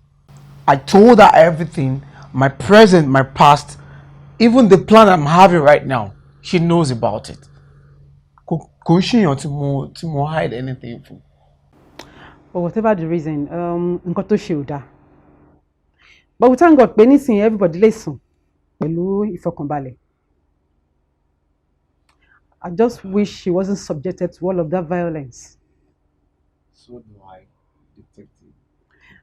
Speaker 9: I told her everything, my present, my past, even the plan I'm having right now. She knows about it. Kò ṣèyàn tí mo hide anything from.
Speaker 4: But whatever the reason, nǹkan tó ṣe ò dáa. But we thank God pé nísìnyí everybody lè sùn pẹ̀lú ìfọkànbalẹ̀. I just wish she wasn't subjected to all of that violence.
Speaker 11: So do I, detective.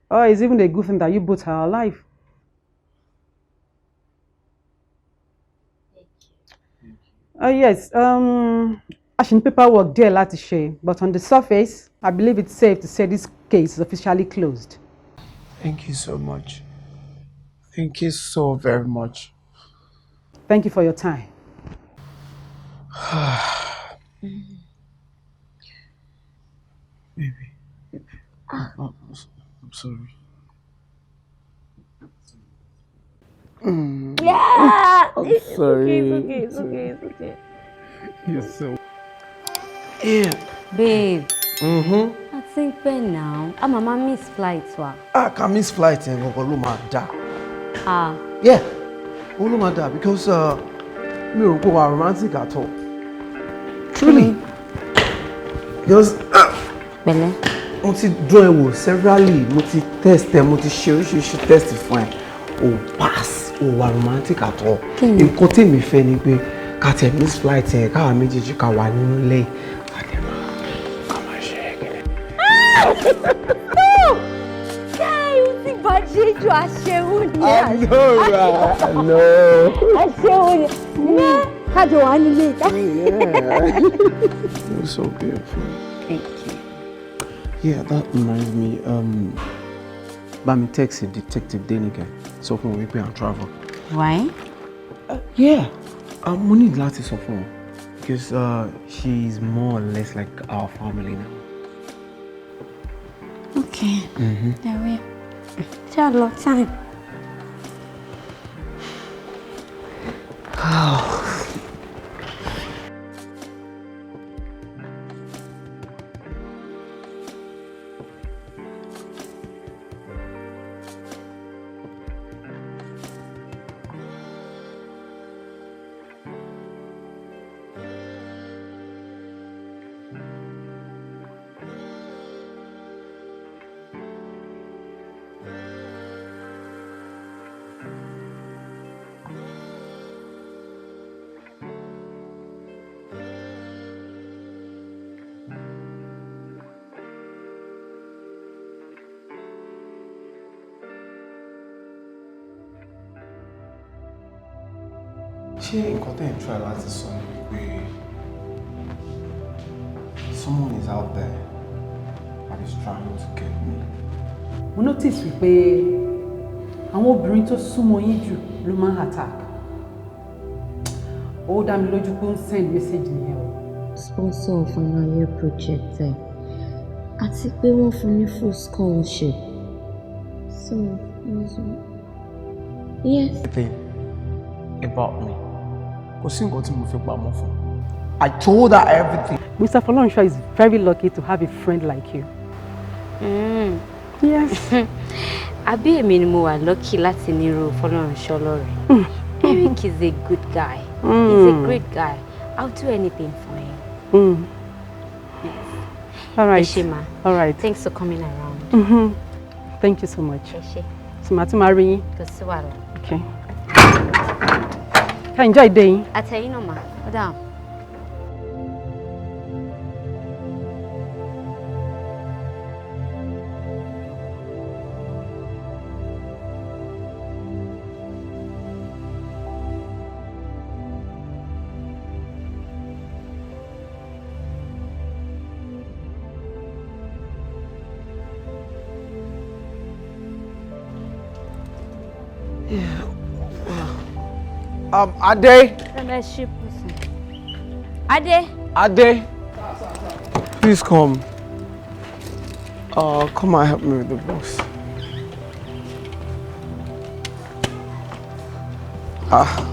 Speaker 4: Oh, it's even a good thing that you both are alive. Yes, actually paperwork there láti ṣe, but on the surface, I believe it's safe to say this case is officially closed.
Speaker 9: Thank you so much. Thank you so very much.
Speaker 4: Thank you for your time.
Speaker 9: Baby, I'm sorry.
Speaker 2: Yeah!
Speaker 9: I'm sorry.
Speaker 2: It's okay.
Speaker 9: You're so... Yeah.
Speaker 2: Babe. I think Ben now. I'm a miss flight wa.
Speaker 9: I can miss flight and go to Lumada.
Speaker 2: Yeah.
Speaker 9: Lumada because me ò go romantic at all. Truly. Because
Speaker 2: Bele.
Speaker 9: Mo ti draw ewo severally, mo ti test mo ti ṣe oríṣiríṣi test fún ẹ. O pass, o wà romantic at all. Nǹkan tí mi fẹ́ ni pé ká tẹ miss flight ẹ ká wà méjèèjì ká wà nínú ilé.
Speaker 2: Bàjẹ́jù aṣẹ́wó ni
Speaker 9: I know,
Speaker 2: aṣẹ́wó ni ní kájọ wà nílé ìta.
Speaker 9: You're so beautiful.
Speaker 2: Thank you.
Speaker 9: Yeah, that reminds me. Bá mi text Detective Denigan sọ fún wọn pé I'm travel.
Speaker 2: Why?
Speaker 9: Yeah, mo need láti sọ fún wọn because she's more or less like our family now.
Speaker 2: Okay. There we are. Time.
Speaker 11: Ṣé nǹkan tẹ́ ń try láti sọ ni pé someone is out there that is trying to get me?
Speaker 4: Mo notice wípé àwọn obìnrin tó súnmọ́ yín jù ló máa ń attack. Ó dá mi lójú pé ó ń send message nìyẹn o.
Speaker 2: Sponsor of an ayé project ẹ̀ àti pé wọ́n fún ní full scholarship. So, yes.
Speaker 9: About me. Kò sí nǹkan tí mo fi pamọ́ fún. I told her everything.
Speaker 4: Mr. Fọlọ́runṣọ́ is very lucky to have a friend like you. Yes.
Speaker 2: Àbí èmi ni mo wà lucky láti nírú Fọlọ́runṣọ́ lọ́rẹ̀ẹ́. Eric is a good guy. He's a great guy. I'll do anything for him. Yes.
Speaker 4: All right.
Speaker 2: Eshima.
Speaker 4: All right.
Speaker 2: Thanks for coming around.
Speaker 4: Thank you so much.
Speaker 2: Eshe.
Speaker 4: So màá tún máa rí yín.
Speaker 2: Kò sí wàhálà.
Speaker 4: Okay. Ká enjoy day yín.
Speaker 2: Àtẹ̀yìn náà mà. Ó dáhùn.
Speaker 9: Ade.
Speaker 2: Ade.
Speaker 9: Ade. Please come. Come and help me with the box.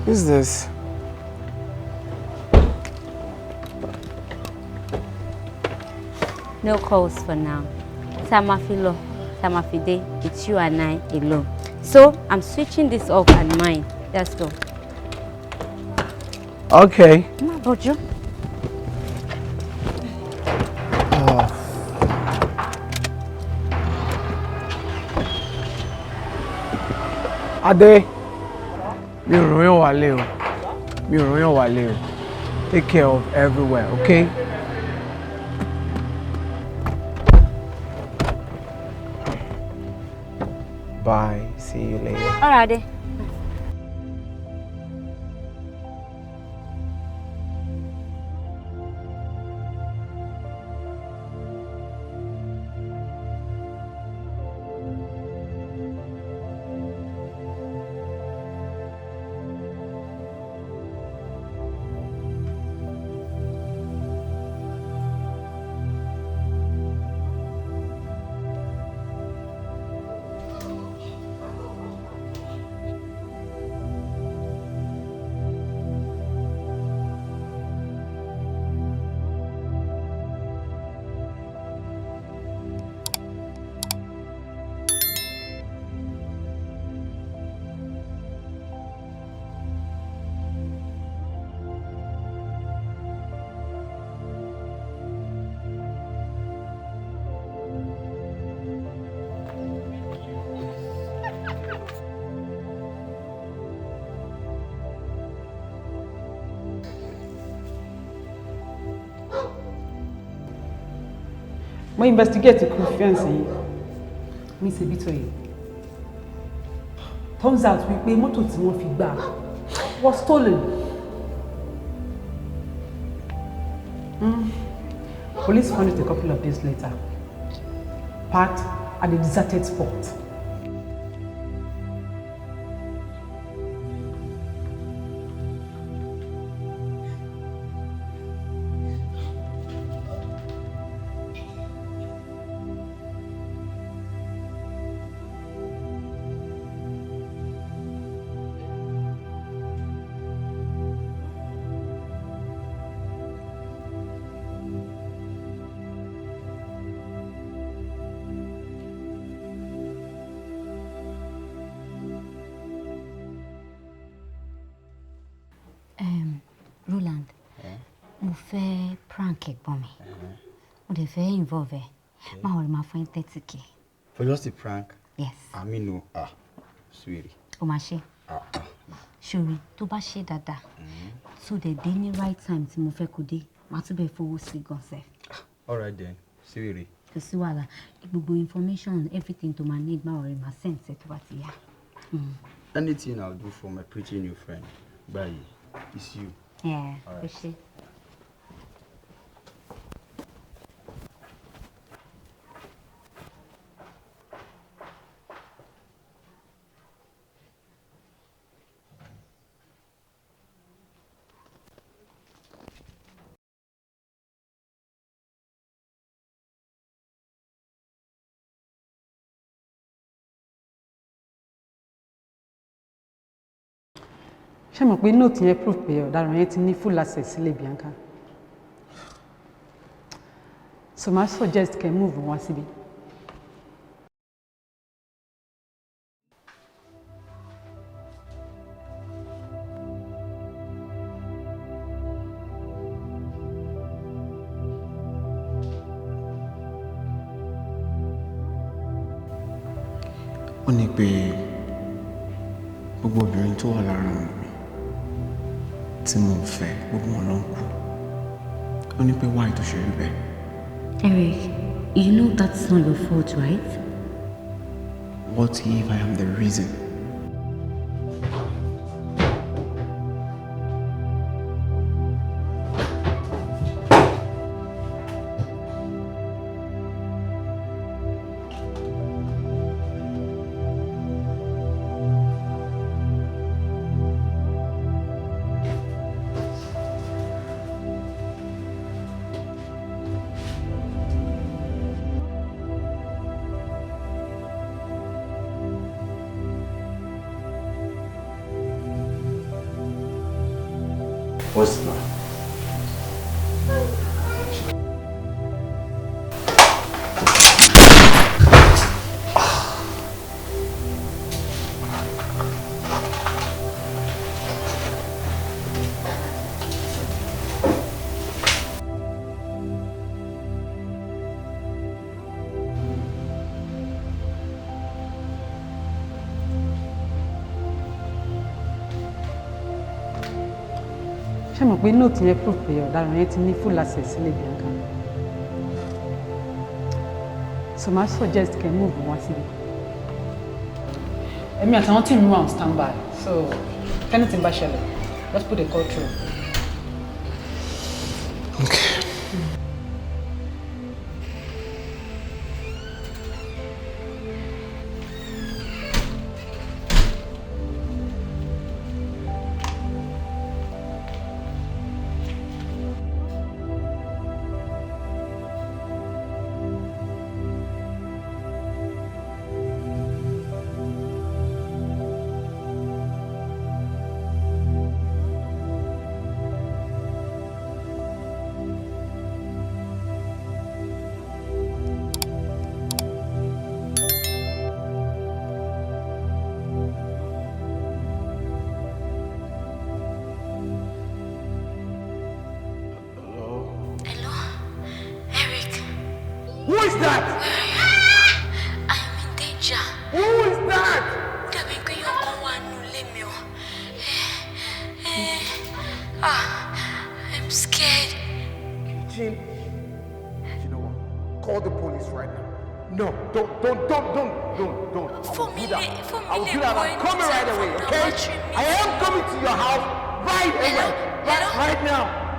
Speaker 9: Who's this?
Speaker 2: No calls for now. Samafilo, Samafide, it's you and I alone. So I'm switching this off and mine. Let's go.
Speaker 9: Okay.
Speaker 2: Ma Bojo.
Speaker 9: Ade. Mi ò rán yàn wálé o. Mi ò rán yàn wálé o. Take care of everywhere, okay? Bye. See you later.
Speaker 2: All right, Ade.
Speaker 4: Mo investigate the fiancé yìí. Mi ṣe bito yìí. Turns out wípé mọ́tò tí wọ́n fi gbà was stolen. Police found it a couple of days later, parked at a deserted spot.
Speaker 2: Roland, mo fẹ́ prank ẹ̀gbọ́n mi. Mo dẹ̀ fẹ́ involve ẹ̀. Máa wọlé máa fún 30k.
Speaker 12: For just a prank?
Speaker 2: Yes.
Speaker 12: I mean, no. Sweetie.
Speaker 2: O máa ṣe. Ṣòrí tó bá ṣe dáadáa. So the day ní right time tí mo fẹ́ kó dé. Màá tún bẹ̀ fowó sí gan sef.
Speaker 12: All right then. Sweetie.
Speaker 2: Kò sí wàhálà. Gbogbo information, everything to my need, máa wọlé máa send ẹ̀ tó bá ti yá.
Speaker 12: Anything I'll do for my pretty new friend. Bye. It's you.
Speaker 2: Yeah,
Speaker 12: all right.
Speaker 2: For sure.
Speaker 4: ṣé mọ̀ pé note yẹn proof pé ọ̀daràn yẹn ti ní full access sílé Bianca so máa suggest kẹ́ move wá síbi.
Speaker 11: Ó ní pé gbogbo obìnrin tó wà lára mi tí mo fẹ́ gbogbo wọn ló ń kú. Ó ní pé why tó ṣe rí bẹ́ẹ̀.
Speaker 2: Eric, you know that's not your fault, right?
Speaker 11: What if I am the reason?
Speaker 12: What's that?
Speaker 4: ṣé mọ̀ pé note yẹn proof pé ọ̀daràn yẹn ti ní full access sílé Bianca so máa suggest kẹ́ move wá síbi. èmi àtàwọn tí mi wà on standby so anything bá ṣẹlẹ̀ let's put a call through.
Speaker 11: Okay.
Speaker 1: Who is that?
Speaker 2: I am in danger.
Speaker 1: Who is that?
Speaker 2: Dàbí pé ọkàn wà nulẹ̀ mi o. I'm scared.
Speaker 1: Eugene, you know what? Call the police right now. No, don't. I will do that. I'm coming right away, okay? I am coming to your house right away. Right now.